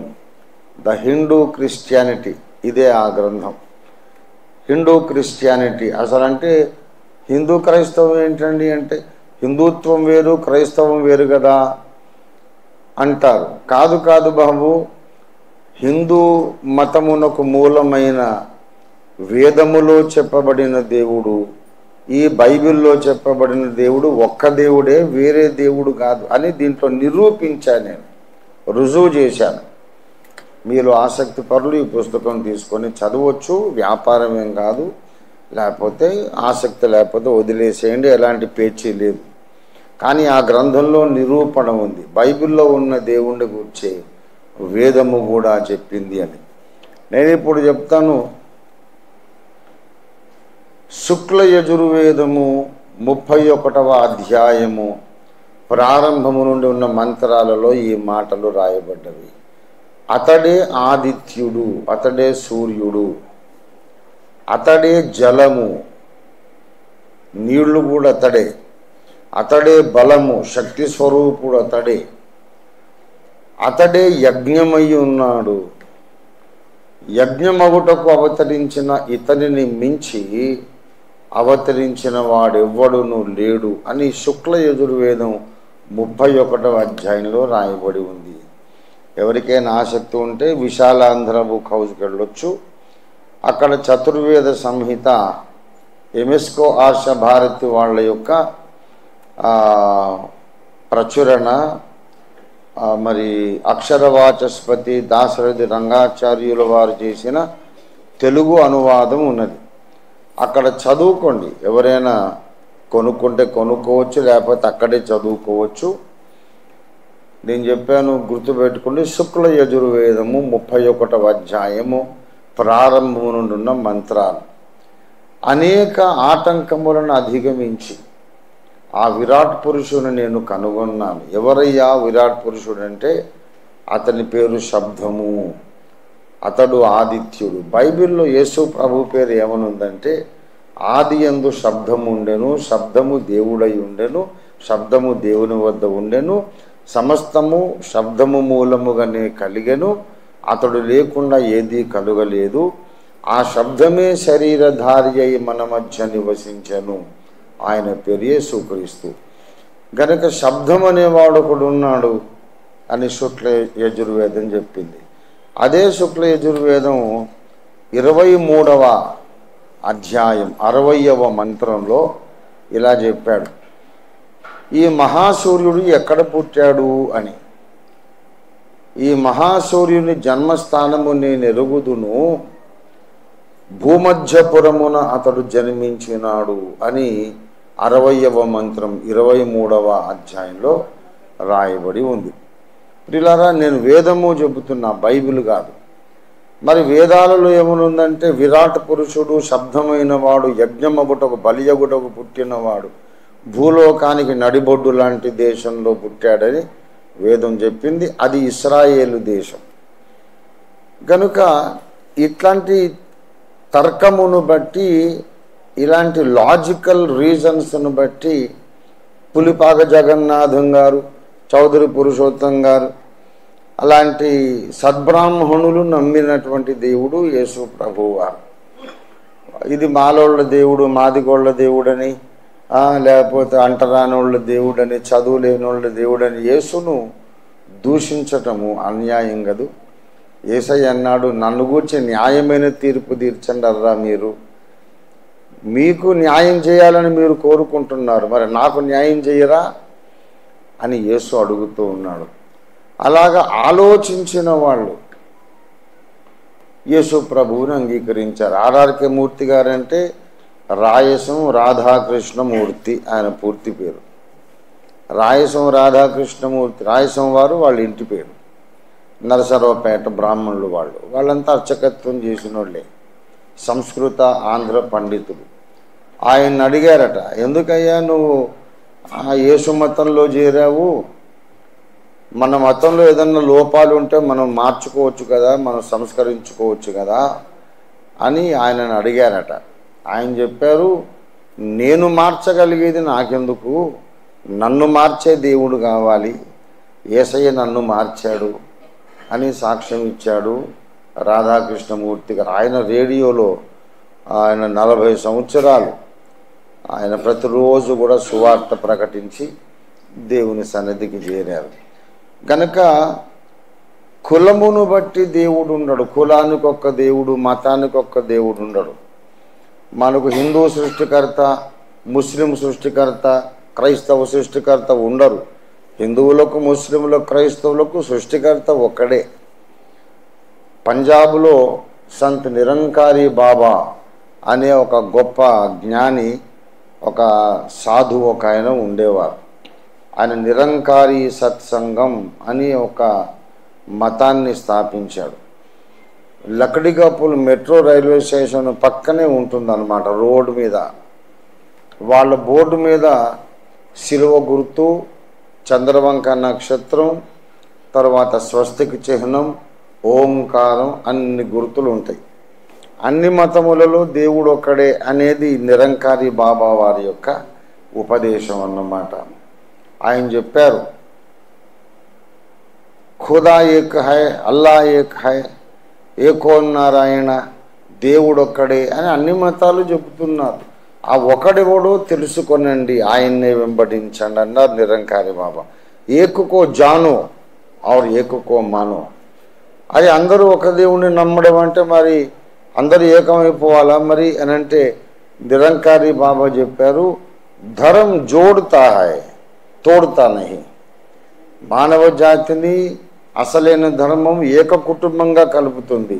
ద హిందూ క్రిస్టియానిటీ. ఇదే ఆ గ్రంథం. హిందూ క్రిస్టియానిటీ అసలంటే హిందూ క్రైస్తవం ఏంటండి అంటే హిందుత్వం వేరు, క్రైస్తవం వేరు కదా అంటారు. కాదు కాదు బాబు, హిందూ మతమునకు మూలమైన వేదములో చెప్పబడిన దేవుడు, ఈ బైబిల్లో చెప్పబడిన దేవుడు ఒక్క దేవుడే, వేరే దేవుడు కాదు అని దీంట్లో నిరూపించాను, నేను రుజువు చేశాను. మీరు ఆసక్తి పరులు ఈ పుస్తకం తీసుకొని చదవచ్చు, వ్యాపారం ఏం కాదు. లేకపోతే ఆసక్తి లేకపోతే వదిలేసేయండి, ఎలాంటి పేచీ లేదు. కానీ ఆ గ్రంథంలో నిరూపణ ఉంది, బైబిల్లో ఉన్న దేవుణ్ణి గురించి వేదము కూడా చెప్పింది అని. నేను ఇప్పుడు చెప్తాను. శుక్ల యజుర్వేదము 31వ అధ్యాయము ప్రారంభము నుండి ఉన్న మంత్రాలలో ఈ మాటలు రాయబడ్డవి. అతడే ఆదిత్యుడు, అతడే సూర్యుడు, అతడే జలము, నీళ్లు కూడా అతడే, అతడే బలము, శక్తి స్వరూపుడు అతడే, అతడే యజ్ఞమై ఉన్నాడు. యజ్ఞమగుటకు అవతరించిన ఇతనిని మించి అవతరించిన వాడెవ్వడును లేడు అని శుక్ల యజుర్వేదం 31వ అధ్యాయంలో రాయబడి ఉంది. ఎవరికైనా ఆసక్తి ఉంటే విశాలాంధ్ర బుక్ హౌస్కి వెళ్ళొచ్చు. అక్కడ చతుర్వేద సంహిత యునెస్కో ఆర్ష భారతి వాళ్ళ యొక్క ప్రచురణ, మరి అక్షరవాచస్పతి దాశరథి రంగాచార్యుల వారు చేసిన తెలుగు అనువాదం ఉన్నది. అక్కడ చదువుకోండి. ఎవరైనా కొనుక్కుంటే కొనుక్కోవచ్చు, లేకపోతే అక్కడే చదువుకోవచ్చు. నేను చెప్పాను, గుర్తుపెట్టుకోండి. శుక్ల యజుర్వేదము 31వ అధ్యాయము ప్రారంభము నుండి ఉన్న మంత్రాలు అనేక ఆటంకములను అధిగమించి ఆ విరాట్ పురుషుని నేను కనుగొన్నాను. ఎవరయ్యా విరాట్ పురుషుడు అంటే అతని పేరు శబ్దము, అతడు ఆదిత్యుడు. బైబిల్లో యేసు ప్రభు పేరు ఏమనుందంటే ఆది యందు శబ్దము ఉండెను, శబ్దము దేవుడై ఉండెను, శబ్దము దేవుని వద్ద ఉండెను, సమస్తము శబ్దము మూలముగానే కలిగెను, అతడు లేకుండా ఏదీ కలుగలేదు, ఆ శబ్దమే శరీరధారి అయి మన మధ్య నివసించెను. ఆయన పేరు యేసుక్రీస్తు. గనక శబ్దం అనేవాడు ఒకడు ఉన్నాడు అని శుక్ల యజుర్వేదం చెప్పింది. అదే శుక్ల యజుర్వేదం 23వ అధ్యాయం 60వ మంత్రంలో ఇలా చెప్పాడు, ఈ మహాసూర్యుడు ఎక్కడ పుట్టాడు అని. ఈ మహాసూర్యుని జన్మస్థానము నేను ఎరుగుదును, భూమధ్యపురమున అతడు జన్మించినాడు అని 60వ మంత్రం 23వ అధ్యాయంలో రాయబడి ఉంది. ప్రియులారా, నేను వేదము చెబుతున్నా, బైబిల్ కాదు. మరి వేదాలలో ఏమనుందంటే విరాట్ పురుషుడు, శబ్దమైన వాడు, యజ్ఞమగుటకు బలియగుటకు పుట్టినవాడు, భూలోకానికి నడిబొడ్డు లాంటి దేశంలో పుట్టాడని వేదం చెప్పింది. అది ఇశ్రాయేలు దేశం. కనుక ఇట్లాంటి తర్కమును బట్టి, ఇలాంటి లాజికల్ రీజన్స్ను బట్టి పులిపాక జగన్నాథం గారు, చౌదరి పురుషోత్తం గారు అలాంటి సద్బ్రాహ్మణులు నమ్మినటువంటి దేవుడు యేసు ప్రభువారు. ఇది మాలోళ్ళ దేవుడు, మాదిగోళ్ళ దేవుడని, లేకపోతే అంటరానోళ్ళ దేవుడని, చదువు లేనోళ్ళ దేవుడని యేసును దూషించటము అన్యాయం కదూ. యేసయ్య అన్నాడు, నన్ను గూర్చి న్యాయమైన తీర్పు తీర్చండి అర్రా మీరు. మీకు న్యాయం చేయాలని మీరు కోరుకుంటున్నారు, మరి నాకు న్యాయం చేయరా అని యేసు అడుగుతూ ఉన్నాడు. అలాగా ఆలోచించిన వాళ్ళు యేసు ప్రభువుని అంగీకరించారు. ఆర్ఆర్కే మూర్తి గారంటే రాయసం రాధాకృష్ణమూర్తి ఆయన పూర్తి పేరు. రాయసం రాధాకృష్ణమూర్తి, రాయసం వారు వాళ్ళ ఇంటి పేరు. నరసరావుపేట బ్రాహ్మణులు వాళ్ళంతా అర్చకత్వం చేసిన వాళ్ళే, సంస్కృత ఆంధ్ర పండితులు. ఆయన అడిగారట, ఎందుకయ్యా నువ్వు యేసు మతంలో చేరావు, మన మతంలో ఏదన్నా లోపాలు ఉంటే మనం మార్చుకోవచ్చు కదా, మనం సంస్కరించుకోవచ్చు కదా అని ఆయనను అడిగారట. ఆయన చెప్పారు, నేను మార్చగలిగేది నాకెందుకు, నన్ను మార్చే దేవుడు కావాలి, యేసయ్య నన్ను మార్చాడు అని సాక్ష్యం ఇచ్చాడు రాధాకృష్ణమూర్తి గారు. ఆయన రేడియోలో ఆయన 40 సంవత్సరాలు ఆయన ప్రతిరోజు కూడా సువార్త ప్రకటించి దేవుని సన్నిధికి చేరారు. గనక కులమును బట్టి దేవుడు ఉండడు. కులానికి ఒక్క దేవుడు, మతానికి ఒక్క దేవుడు ఉండడు. మనకు హిందూ సృష్టికర్త, ముస్లిం సృష్టికర్త, క్రైస్తవ సృష్టికర్త ఉండరు. హిందువులకు, ముస్లింలకు, క్రైస్తవులకు సృష్టికర్త ఒక్కడే. పంజాబ్లో సంత్ నిరంకారి బాబా అనే ఒక గొప్ప జ్ఞాని, ఒక సాధువు ఒక ఆయన ఉండేవారు. ఆయన నిరంకారి సత్సంగం అని ఒక మతాన్ని స్థాపించాడు. లక్డికాపుల్ మెట్రో రైల్వే స్టేషన్ పక్కనే ఉంటుందన్నమాట. రోడ్డు మీద వాళ్ళ బోర్డు మీద శిలువ గుర్తు, చంద్రవంక నక్షత్రం, తర్వాత స్వస్తిక్ చిహ్నం, ఓంకారం, అన్ని గుర్తులు ఉంటాయి. అన్ని మతములలో దేవుడు ఒక్కడే అనేది నిరంకారి బాబా వారి యొక్క ఉపదేశం అన్నమాట. ఆయన చెప్పారు, ఖుదా ఏక్ హై, అల్లా ఏక్ హై, ఏకో నారాయణ, దేవుడు ఒక్కడే అని అన్ని మతాలు చెబుతున్నారు. ఆ ఒకడెవడో తెలుసుకొనండి, ఆయన్నే వెంబడించండి అన్నారు నిరంకారి బాబా. ఏకుకో జానో और ఏకుకో మానో. అది అందరూ ఒక దేవుడిని నమ్మడం అంటే మరి అందరూ ఏకమైపోవాలా మరి అని అంటే నిరంకారి బాబా చెప్పారు, ధర్మ జోడుతా హై తోడుతా నహి. మానవ జాతిని అసలైన ధర్మం ఏక కుటుంబంగా కలుపుతుంది,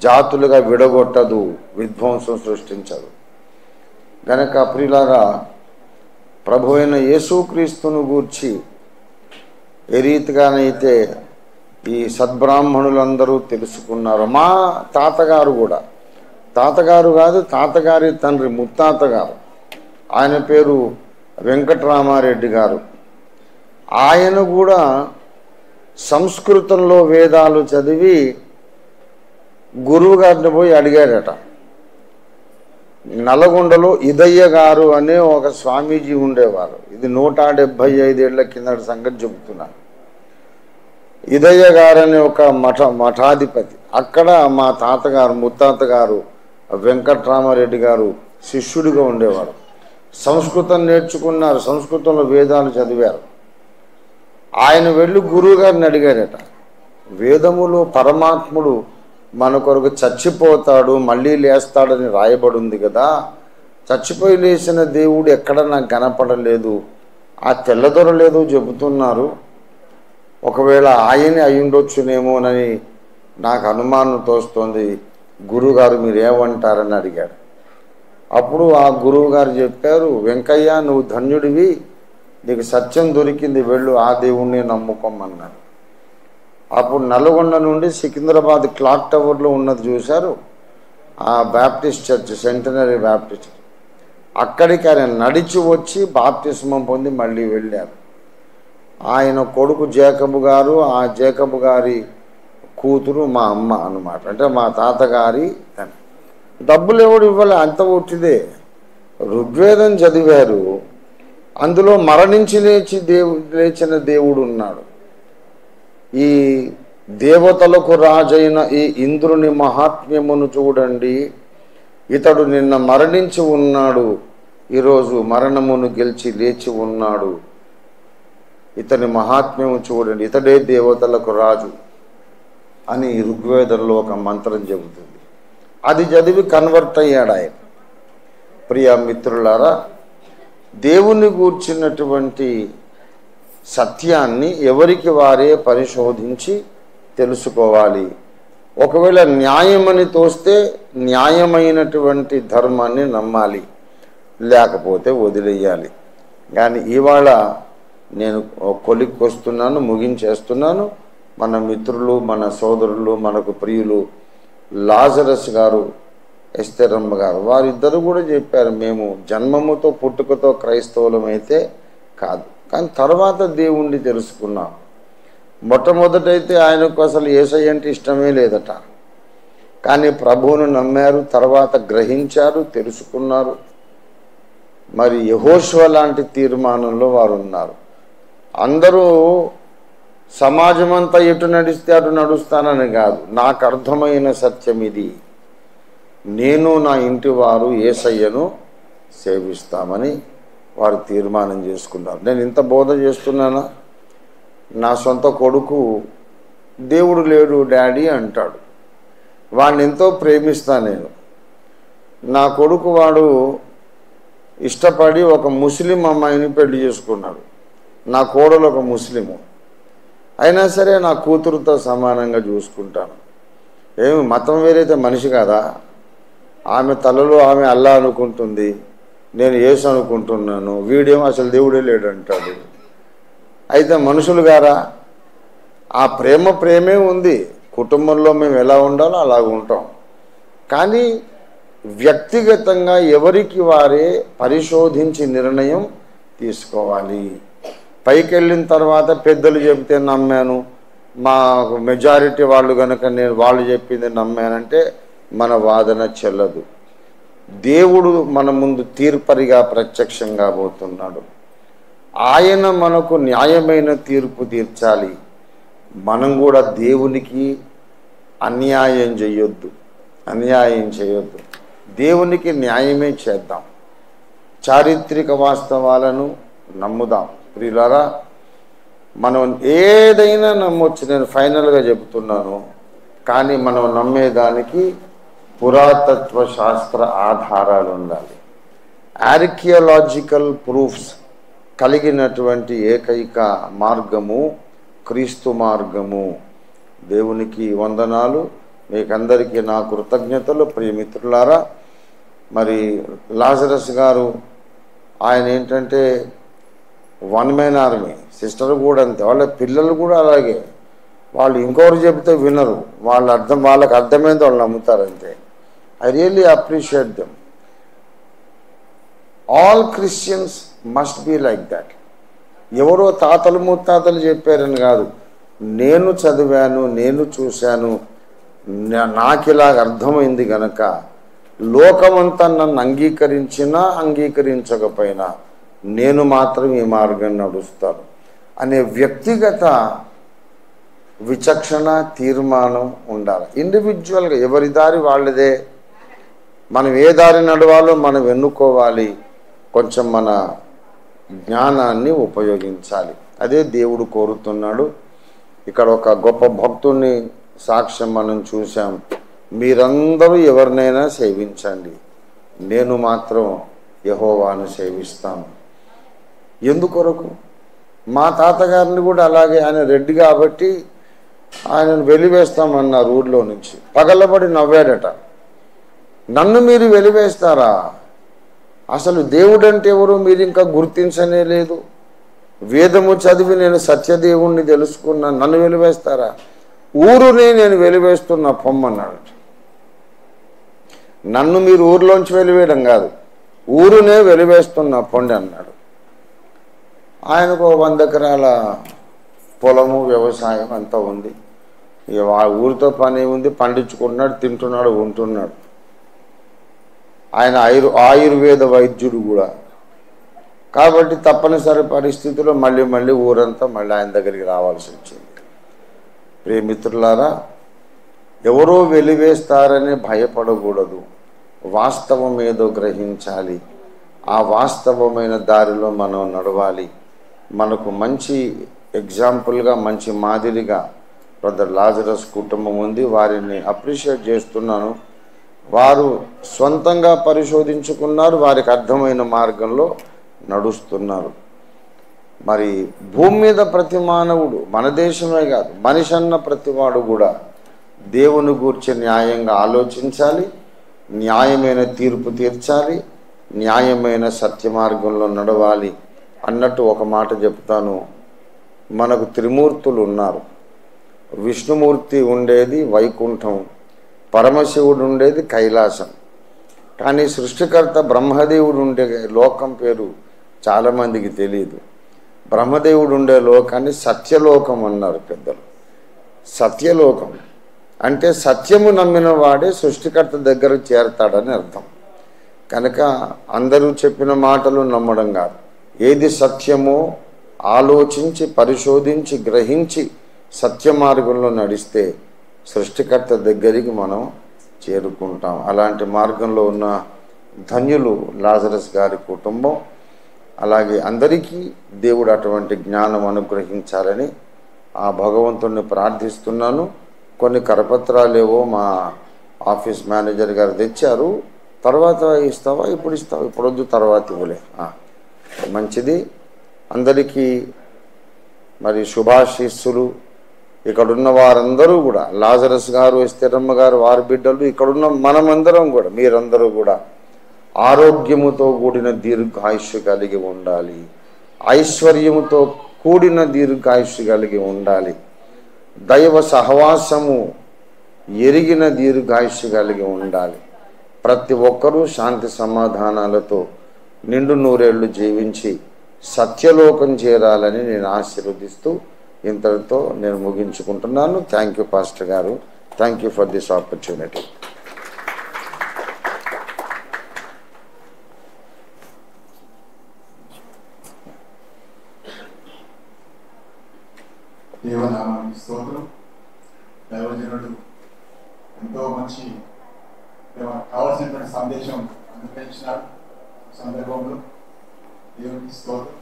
జాతులుగా విడగొట్టదు, విధ్వంసం సృష్టించదు. గనక ప్రియులారా, ప్రభు అయిన యేసుక్రీస్తును గూర్చి ఏ రీతిగానైతే ఈ సద్బ్రాహ్మణులందరూ తెలుసుకున్నారు. మా తాతగారు కూడా, తాతగారు కాదు, తాతగారి తండ్రి ముత్తాతగారు, ఆయన పేరు వెంకటరామారెడ్డి గారు. ఆయన కూడా సంస్కృతంలో వేదాలు చదివి గురువు గారిని పోయి అడిగారట. నల్గొండలో ఇదయ్య గారు అనే ఒక స్వామీజీ ఉండేవారు. ఇది 175 ఏళ్ల కిందటి సంగతి చెబుతున్నాను. ఇదయ్య గారు అనే ఒక మఠాధిపతి, అక్కడ మా తాతగారు ముత్తాతగారు వెంకటరామారెడ్డి గారు శిష్యుడిగా ఉండేవారు. సంస్కృతం నేర్చుకున్నారు, సంస్కృతంలో వేదాలు చదివారు. ఆయన వెళ్ళి గురువు గారిని అడిగారట, వేదములో పరమాత్ముడు మన కొరకు చచ్చిపోతాడు, మళ్ళీ లేస్తాడని రాయబడి ఉంది కదా, చచ్చిపోయి లేచిన దేవుడు ఎక్కడ నాకు కనపడలేదు, ఆ తెల్లదొరలేదు చెబుతున్నారు, ఒకవేళ ఆయనే అయ్యుండొచ్చునేమోనని నాకు అనుమానం తోస్తోంది, గురువుగారు మీరేమంటారని అడిగాడు. అప్పుడు ఆ గురువు గారు చెప్పారు, వెంకయ్య నువ్వు ధన్యుడివి, నీకు సత్యం దొరికింది, వెళ్ళు ఆ దేవుణ్ణి నమ్ముకోమన్నారు. అప్పుడు నల్గొండ నుండి సికింద్రాబాద్ క్లాక్ టవర్లో ఉన్నది చూశారు, ఆ బాప్టిస్ట్ చర్చ్, సెంటనరీ బాప్టిస్ట్, అక్కడికి ఆయన నడిచి వచ్చి బాప్టిస్మం పొంది మళ్ళీ వెళ్ళారు. ఆయన కొడుకు జేకబు గారు, ఆ జేకబు గారి కూతురు మా అమ్మ అన్నమాట, అంటే మా తాతగారి తండ్రి. డబ్బులు ఎవడు ఇవ్వాలి, అంత ఒట్టిదే. ఋగ్వేదం చదివారు, అందులో మరణించి లేచిన దేవుడు ఉన్నాడు. ఈ దేవతలకు రాజైన ఈ ఇంద్రుని మహాత్మ్యమును చూడండి, ఇతడు నిన్న మరణించి ఉన్నాడు, ఈరోజు మరణమును గెలిచి లేచి ఉన్నాడు, ఇతని మహాత్మ్యము చూడండి, ఇతడే దేవతలకు రాజు అని ఋగ్వేదంలో ఒక మంత్రం చెబుతుంది. అది చదివి కన్వర్ట్ అయ్యాడు ఆయన. ప్రియ మిత్రులారా, దేవుని గూర్చినటువంటి సత్యాన్ని ఎవరికి వారే పరిశోధించి తెలుసుకోవాలి. ఒకవేళ న్యాయమని తోస్తే న్యాయమైనటువంటి ధర్మాన్ని నమ్మాలి, లేకపోతే వదిలేయాలి. కానీ ఇవాళ నేను కొలిక్కి వస్తున్నాను, ముగించేస్తున్నాను. మన మిత్రులు, మన సోదరులు, మనకు ప్రియులు లాజరస్ గారు, ఎస్తేరమ్మ గారు, వారిద్దరు కూడా చెప్పారు, మేము జన్మముతో పుట్టుకతో క్రైస్తవులమైతే కాదు, కానీ తర్వాత దేవుణ్ణి తెలుసుకున్నాం. మొట్టమొదటైతే ఆయనకు అసలు యేసయ్య అంటే ఇష్టమే లేదట, కానీ ప్రభువును నమ్మారు, తర్వాత గ్రహించారు, తెలుసుకున్నారు. మరి యెహోషువ లాంటి తీర్మానంలో వారు ఉన్నారు. అందరూ సమాజమంతా ఎటు నడిస్తే అటు నడుస్తానని కాదు, నాకు అర్థమైన సత్యం ఇది, నేను నా ఇంటి వారు యేసయ్యను సేవిస్తామని వారు తీర్మానం చేసుకున్నారు. నేను ఇంత బోధ చేస్తున్నానా? నా సొంత కొడుకు దేవుడు లేడు డాడీ అంటాడు. వాడిని ఎంతో ప్రేమిస్తాను నేను. నా కొడుకు వాడు ఇష్టపడి ఒక ముస్లిం అమ్మాయిని పెళ్లి చేసుకున్నాడు. నా కోడలు ఒక ముస్లిము. అయినా సరే నా కూతురుతో సమానంగా చూసుకుంటాను. ఏమి మతం వేరైతే మనిషి కాదా? ఆమె తలలో ఆమె అల్లా అనుకుంటుంది, నేను యేసు అనుకుంటున్నాను. వీడేమో అసలు దేవుడే లేడు అంటాడు. అయితే మనుషులు గారా? ఆ ప్రేమే ఉంది. కుటుంబంలో మేము ఎలా ఉండాలో అలాగ ఉంటాం. కానీ వ్యక్తిగతంగా ఎవరికి వారే పరిశోధించి నిర్ణయం తీసుకోవాలి. పైకి వెళ్ళిన తర్వాత పెద్దలు చెబితే నమ్మాను, మా మెజారిటీ వాళ్ళు కనుక నేను వాళ్ళు చెప్పింది నమ్మానంటే మన వాదన చెల్లదు. దేవుడు మన ముందు తీర్పరిగా ప్రత్యక్షంగా పోతున్నాడు. ఆయన మనకు న్యాయమైన తీర్పు తీర్చాలి. మనం కూడా దేవునికి అన్యాయం చేయొద్దు, దేవునికి న్యాయమే చేద్దాం. చారిత్రక వాస్తవాలను నమ్ముదాం. ప్రియులారా, మనం ఏదైనా నమ్మొచ్చు, నేను ఫైనల్గా చెబుతున్నాను. కానీ మనం నమ్మేదానికి పురాతత్వ శాస్త్ర ఆధారాలు ఉండాలి. ఆర్కియాలజికల్ ప్రూఫ్స్ కలిగినటువంటి ఏకైక మార్గము క్రీస్తు మార్గము. దేవునికి వందనాలు. మీకందరికీ నా కృతజ్ఞతలు. ప్రియమిత్రులారా, మరి లాజరస్ గారు ఆయన ఏంటంటే వన్ మ్యాన్ ఆర్మీ. సిస్టర్ కూడా అంతే, వాళ్ళ పిల్లలు కూడా అలాగే. వాళ్ళు ఇంకొకరు చెబితే వినరు, వాళ్ళకి అర్థమైంది వాళ్ళు నమ్ముతారు అంతే. I really appreciate them. All Christians must be like that. ఎవరో తాతలు ముత్తాతలు చెప్పారని కాదు, నేను చదివాను, నేను చూశాను, నాకు ఇలాగ అర్థమైంది గనక లోకమంతా నన్ను అంగీకరించినా అంగీకరించకపోయినా నేను మాత్రం ఈ మార్గం నడుస్తాను అనే వ్యక్తిగత విచక్షణ తీర్మానం ఉండాలి. ఇండివిజువల్గా ఎవరి దారి వాళ్ళదే. మనం ఏ దారి నడవాలో మనం ఎన్నుకోవాలి. కొంచెం మన జ్ఞానాన్ని ఉపయోగించాలి. అదే దేవుడు కోరుతున్నాడు. ఇక్కడ ఒక గొప్ప భక్తుని సాక్ష్యం మనం చూసాం. మీరందరూ ఎవరినైనా సేవించండి, నేను మాత్రం యెహోవాను సేవిస్తాను. ఎందుకొరకు? మా తాతగారిని కూడా అలాగే, ఆయన రెడ్డి కాబట్టి ఆయనను వెలివేస్తామన్నారు ఊర్లో నుంచి. పగలబడి నవ్వాడట. నన్ను మీరు వెలివేస్తారా? అసలు దేవుడు అంటే ఎవరు మీరు ఇంకా గుర్తించనే లేదు. వేదము చదివి నేను సత్యదేవుణ్ణి తెలుసుకున్నాను, నన్ను వెలివేస్తారా? ఊరునే నేను వెలివేస్తున్నా పొమ్మన్నాడు. నన్ను మీరు ఊరిలోంచి వెలివేయడం కాదు, ఊరునే వెలివేస్తున్నా పొండి అన్నాడు. ఆయనకు 100 ఎకరాల పొలము, వ్యవసాయం అంతా ఉంది. ఇక ఊరితో పని ఉంది, పండించుకుంటున్నాడు, తింటున్నాడు, ఉంటున్నాడు. ఆయన ఆయుర్వేద వైద్యుడు కూడా కాబట్టి తప్పనిసరి పరిస్థితుల్లో మళ్ళీ ఊరంతా మళ్ళీ ఆయన దగ్గరికి రావాల్సి వచ్చింది. ప్రియమిత్రులారా, ఎవరో వెలివేస్తారని భయపడకూడదు. వాస్తవం ఏదో గ్రహించాలి. ఆ వాస్తవమైన దారిలో మనం నడవాలి. మనకు మంచి ఎగ్జాంపుల్గా, మంచి మాదిరిగా బ్రదర్ లాజరస్ కుటుంబం ఉంది. వారిని అప్రిషియేట్ చేస్తున్నాను. వారు సొంతంగా పరిశోధించుకున్నారు, వారికి అర్థమైన మార్గంలో నడుస్తున్నారు. మరి భూమి మీద ప్రతి మానవుడు, మన దేశమే కాదు మనిషి అన్న ప్రతివాడు కూడా దేవుని గూర్చి న్యాయంగా ఆలోచించాలి, న్యాయమైన తీర్పు తీర్చాలి, న్యాయమైన సత్య మార్గంలో నడవాలి అన్నట్టు ఒక మాట చెప్తాను. మనకు త్రిమూర్తులు ఉన్నారు. విష్ణుమూర్తి ఉండేది వైకుంఠం, పరమశివుడు ఉండేది కైలాసం. కానీ సృష్టికర్త బ్రహ్మదేవుడు ఉండే లోకం పేరు చాలామందికి తెలియదు. బ్రహ్మదేవుడు ఉండే లోకాన్ని సత్యలోకం అన్నారు పెద్దలు. సత్యలోకం అంటే సత్యము నమ్మిన వాడే సృష్టికర్త దగ్గర చేరతాడని అర్థం. కనుక అందరూ చెప్పిన మాటలు నమ్మడం కాదు, ఏది సత్యమో ఆలోచించి పరిశోధించి గ్రహించి సత్య మార్గంలో నడిస్తే సృష్టికర్త దగ్గరికి మనం చేరుకుంటాం. అలాంటి మార్గంలో ఉన్న ధన్యులు లాజరస్ గారి కుటుంబం. అలాగే అందరికీ దేవుడు అటువంటి జ్ఞానం అనుగ్రహించాలని ఆ భగవంతుణ్ణి ప్రార్థిస్తున్నాను. కొన్ని కరపత్రాలు ఏవో మా ఆఫీస్ మేనేజర్ గారు తెచ్చారు. తర్వాత ఇస్తావా, ఇప్పుడు ఇస్తావా, ఇప్పుడు వద్దు, తర్వాత ఇవ్వలే. మంచిది. అందరికీ మరి శుభాశీస్సులు. ఇక్కడున్న వారందరూ కూడా, లాజరస్ గారు, ఎస్తేరమ్మ గారు, వారి బిడ్డలు, ఇక్కడున్న మనమందరం కూడా, మీరందరూ కూడా ఆరోగ్యముతో కూడిన దీర్ఘాయుష్య కలిగి ఉండాలి. ఐశ్వర్యముతో కూడిన దీర్ఘాయుష్య కలిగి ఉండాలి. దైవ సహవాసము ఎరిగిన దీర్ఘాయుష్య కలిగి ఉండాలి. ప్రతి ఒక్కరూ శాంతి సమాధానాలతో నిండు నూరేళ్లు జీవించి సత్యలోకం చేరాలని నేను ఆశీర్వదిస్తూ ఇంతటితో నేను ముగించుకుంటున్నాను. Thank you pastor garu. Thank you for this opportunity. దేవనామానికి స్తోత్రం. దైవజనుడు ఎంతో మంచి కావాల్సినటువంటి సందేశం అనుగ్రహించినారు. సందర్భంలో దేవునికి స్తోత్రం.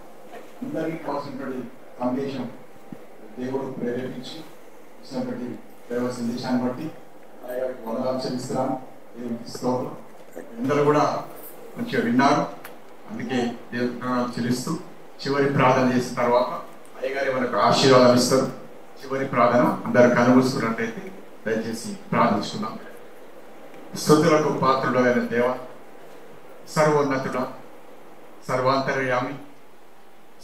అందరికీ కావాల్సినటువంటి సందేశం దేవుడు ప్రేరేపించి ఇచ్చినటువంటి దైవ సందేశాన్ని బట్టి వందనాలు చెల్లిస్తున్నాను. దేవునికి స్తోత్రం. అందరూ కూడా మంచిగా విన్నారు. అందుకే దేవునికి చెల్లిస్తూ చివరి ప్రార్థన చేసిన తర్వాత అయ్యగారి మనకు ఆశీర్వాదాలు ఇస్తారు. చివరి ప్రార్థన అందరూ కనుమూసుకున్నట్టయితే దయచేసి ప్రార్థించుకున్నాం. స్తుతులకు పాత్రుడైన దేవ, సర్వోన్నతుడ, సర్వాంతర్యామి,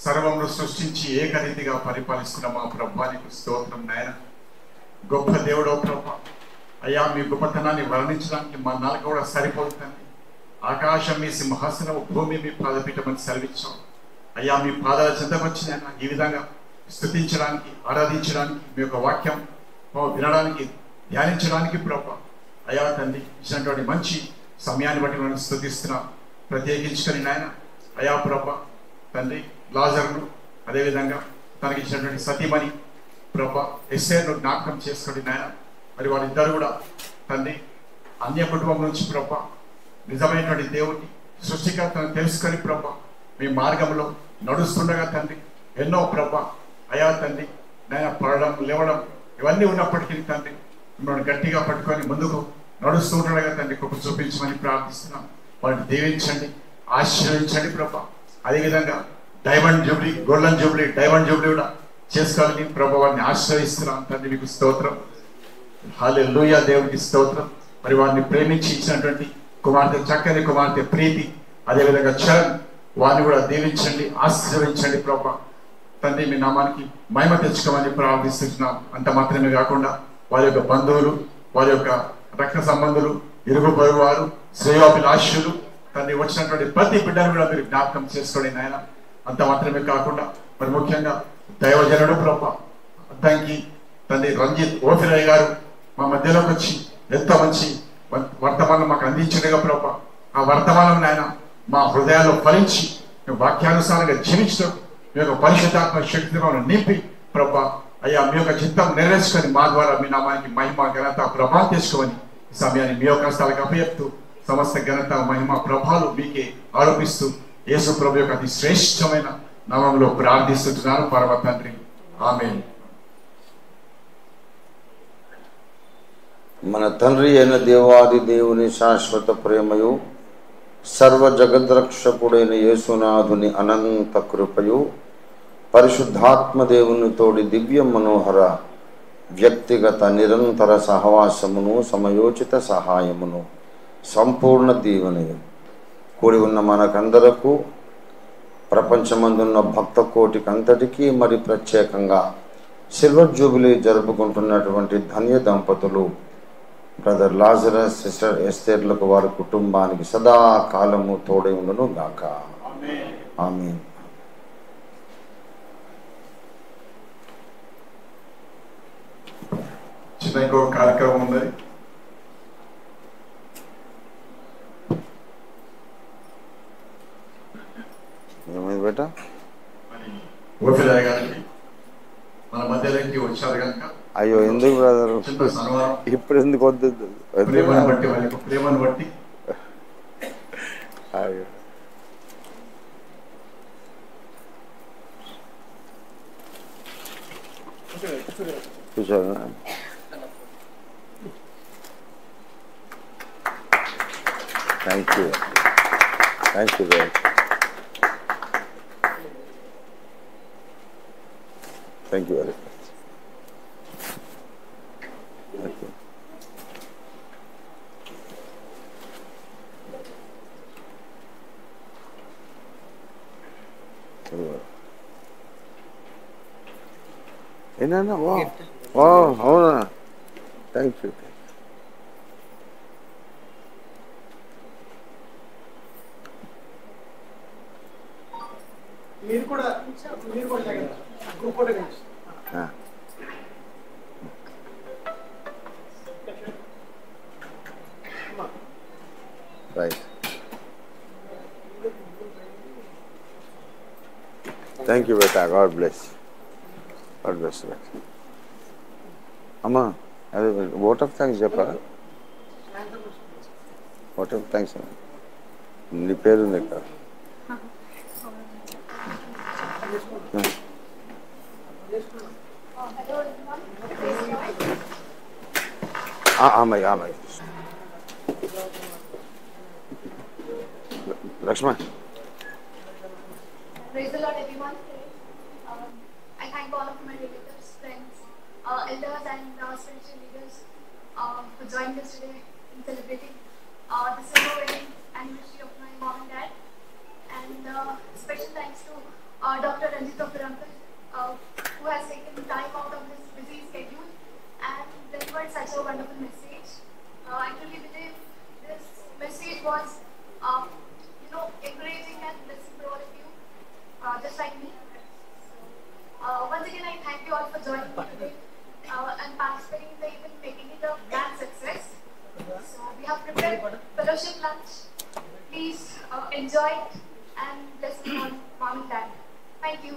సర్వమును సృష్టించి ఏకరీతిగా పరిపాలిస్తున్న మా ప్రభువానికి స్తోత్రం నాయన. గొప్ప దేవుడో ప్రభ, అయ్యా మీ గొప్పతనాన్ని వర్ణించడానికి మా నాలుక కూడా సరిపోతుంది. ఆకాశం మీ సింహాసనం, భూమి మీ పాదపీఠమని సెలవిచ్చాం. అయ్యా మీ పాదాల చెంతకొచ్చినాయన ఈ విధంగా స్తుతించడానికి, ఆరాధించడానికి, మీ యొక్క వాక్యం వినడానికి, ధ్యానించడానికి ప్రభ అయ్యా తండ్రి ఇచ్చినటువంటి మంచి సమయాన్ని బట్టి మనం స్తుతిస్తున్నాం. ప్రత్యేకించుకొని నాయన అయ్యా ప్రభ తండ్రి లాజరును, అదేవిధంగా తనకి ఇచ్చినటువంటి సతీమణి ప్రభ ఎస్సేను జ్ఞాపకం చేసుకోండి నాయన. మరి వారిద్దరు కూడా తండ్రి అన్య కుటుంబం నుంచి ప్రభ నిజమైనటువంటి దేవుడిని సృష్టికర్తను తెలుసుకొని ప్రభ మీ మార్గంలో నడుస్తుండగా తండ్రి ఎన్నో ప్రభ అయా తండ్రి నేను పడడం, లేవడం ఇవన్నీ ఉన్నప్పటికీ తండ్రి మిమ్మల్ని గట్టిగా పట్టుకొని ముందుకు నడుస్తుండగా తండ్రి కృప చూపించమని ప్రార్థిస్తున్నాం. వారిని దీవించండి, ఆశీర్వదించండి ప్రభ. అదేవిధంగా diamond Jubilee, golden Jubilee, diamond Jubilee కూడా చేసుకోవాలని ప్రభ వారిని ఆశ్రయిస్తున్నాం తండ్రి. మీకు స్తోత్రం. హల్లెలూయా. దేవునికి స్తోత్రం. మరి వారిని ప్రేమించి ఇచ్చినటువంటి కుమార్తె, చక్కని కుమార్తె ప్రీతి, అదేవిధంగా చరణ్, వారిని కూడా దీవించండి, ఆశీర్వదించండి ప్రభ తండ్రి. మీ నామానికి మహిమ తెచ్చుకోమని ప్రార్థిస్తున్నాం. అంత మాత్రమే కాకుండా వారి యొక్క బంధువులు, వారి యొక్క రక్త సంబంధులు, ఇరుగు పొరుగు వారు, శ్రేయోభిలాషులు తండ్రి వచ్చినటువంటి ప్రతి బిడ్డను కూడా మీరు జ్ఞాపకం చేసుకోండి నాయన. అంత మాత్రమే కాకుండా మరి ముఖ్యంగా దైవజనుడు ప్రభ అద్దంకి తండ్రి రంజిత్ ఓఫిరయ్య గారు మా మధ్యలోకి వచ్చి ఎంతో మంచి వర్తమానం మాకు అందించడుగా ప్రభ. ఆ వర్తమానం నాయన మా హృదయాల్లో ఫలించి మేము వాక్యానుసారంగా జీవించడం, మీ యొక్క పరిశుద్ధాత్మ శక్తిని నింపి ప్రభ అయ్యా మీ యొక్క చిత్తం నెరవేర్చుకొని మా ద్వారా మీ నామానికి మహిమ, ఘనత, ప్రభావం తీసుకోమని ఈ సమయాన్ని మీ యొక్క స్థలానికి అప్పచెప్తూ సమస్త ఘనత, మహిమ, ప్రభావాలు మీకే ఆరోపిస్తూ యేసు ప్రభు యొక్క అతి శ్రేష్టమైన నామంలో ప్రార్థిస్తున్నాను పరమ తండ్రి. ఆమేన్. మన తండ్రి అయిన దేవాది దేవుని శాశ్వత ప్రేమయు, సర్వ జగద్రక్షకుడైన యేసునాథుని అనంత కృపయు, పరిశుద్ధాత్మ దేవుని తోడి దివ్య మనోహర వ్యక్తిగత నిరంతర సహవాసమును, సమయోచిత సహాయమును, సంపూర్ణ దీవెనయు కూడి ఉన్న మనకందరకు, ప్రపంచమందున్న భక్త కోటికి అంతటికీ, మరి ప్రత్యేకంగా సిల్వర్ జూబిలీ జరుపుకుంటున్నటువంటి ధన్య దంపతులు బ్రదర్ లాజరస్, సిస్టర్ ఎస్తేర్లకు, వారి కుటుంబానికి సదా కాలము తోడై ఉండును గాక. ఆమేన్. చిన్న ఇంకో కార్యక్రమం ఉంది. ఏమైంది బేట? ఓఫిరయ్య గారికి మన మధ్యలోకి వచ్చారు కనుక అయ్యో ఎందుకు బ్రదర్ ఇప్పుడు ఎందుకు వద్దు? ప్రేమను బట్టి, వాళ్ళ యొక్క ప్రేమను బట్టి అయ్యో కూర్చోండి. Thank you guys. Thank you very much. Okay. Enana, wow, అవునా, థ్యాంక్ యూ. మీరు కూడా గ్రూప్ ఫోటో కలిసి రైట్. థ్యాంక్ యూ బేటా, గాడ్ బ్లెస్ బేటా. అమ్మా అదే ఓట్ ఆఫ్ థ్యాంక్స్ చెప్పారా? ఓట్ ఆఫ్ థ్యాంక్స్ నీ పేరు ఉంది ఇక్కడ. ఆమె Lakshma. Praise the Lord, everyone. I thank all of my relatives, friends, elders, and spiritual leaders for joining us today in celebrating the silver wedding anniversary of my mom and dad. And special thanks to Dr. Ranjit Offiramkar, who has taken time out of this busy schedule and delivered such a wonderful message. I truly believe this message was, encouraging and blessing for all of you, just like me. Once again, I thank you all for joining me today and participating in the event, making it a grand success. So we have prepared fellowship lunch. Please enjoy it and bless me on mom and dad. Thank you.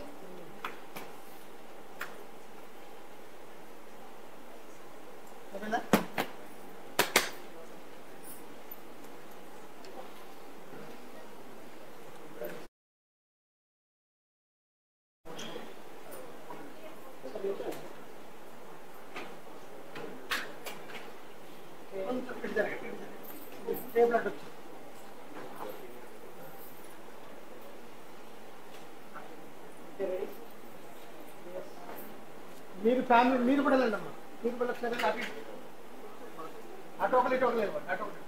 మీరు family మీరు కూడా వెళ్ళండి అమ్మా. మీరు కూడా సరే అటు ఒకరు ఇటు ఒకరు అటు ఒకరు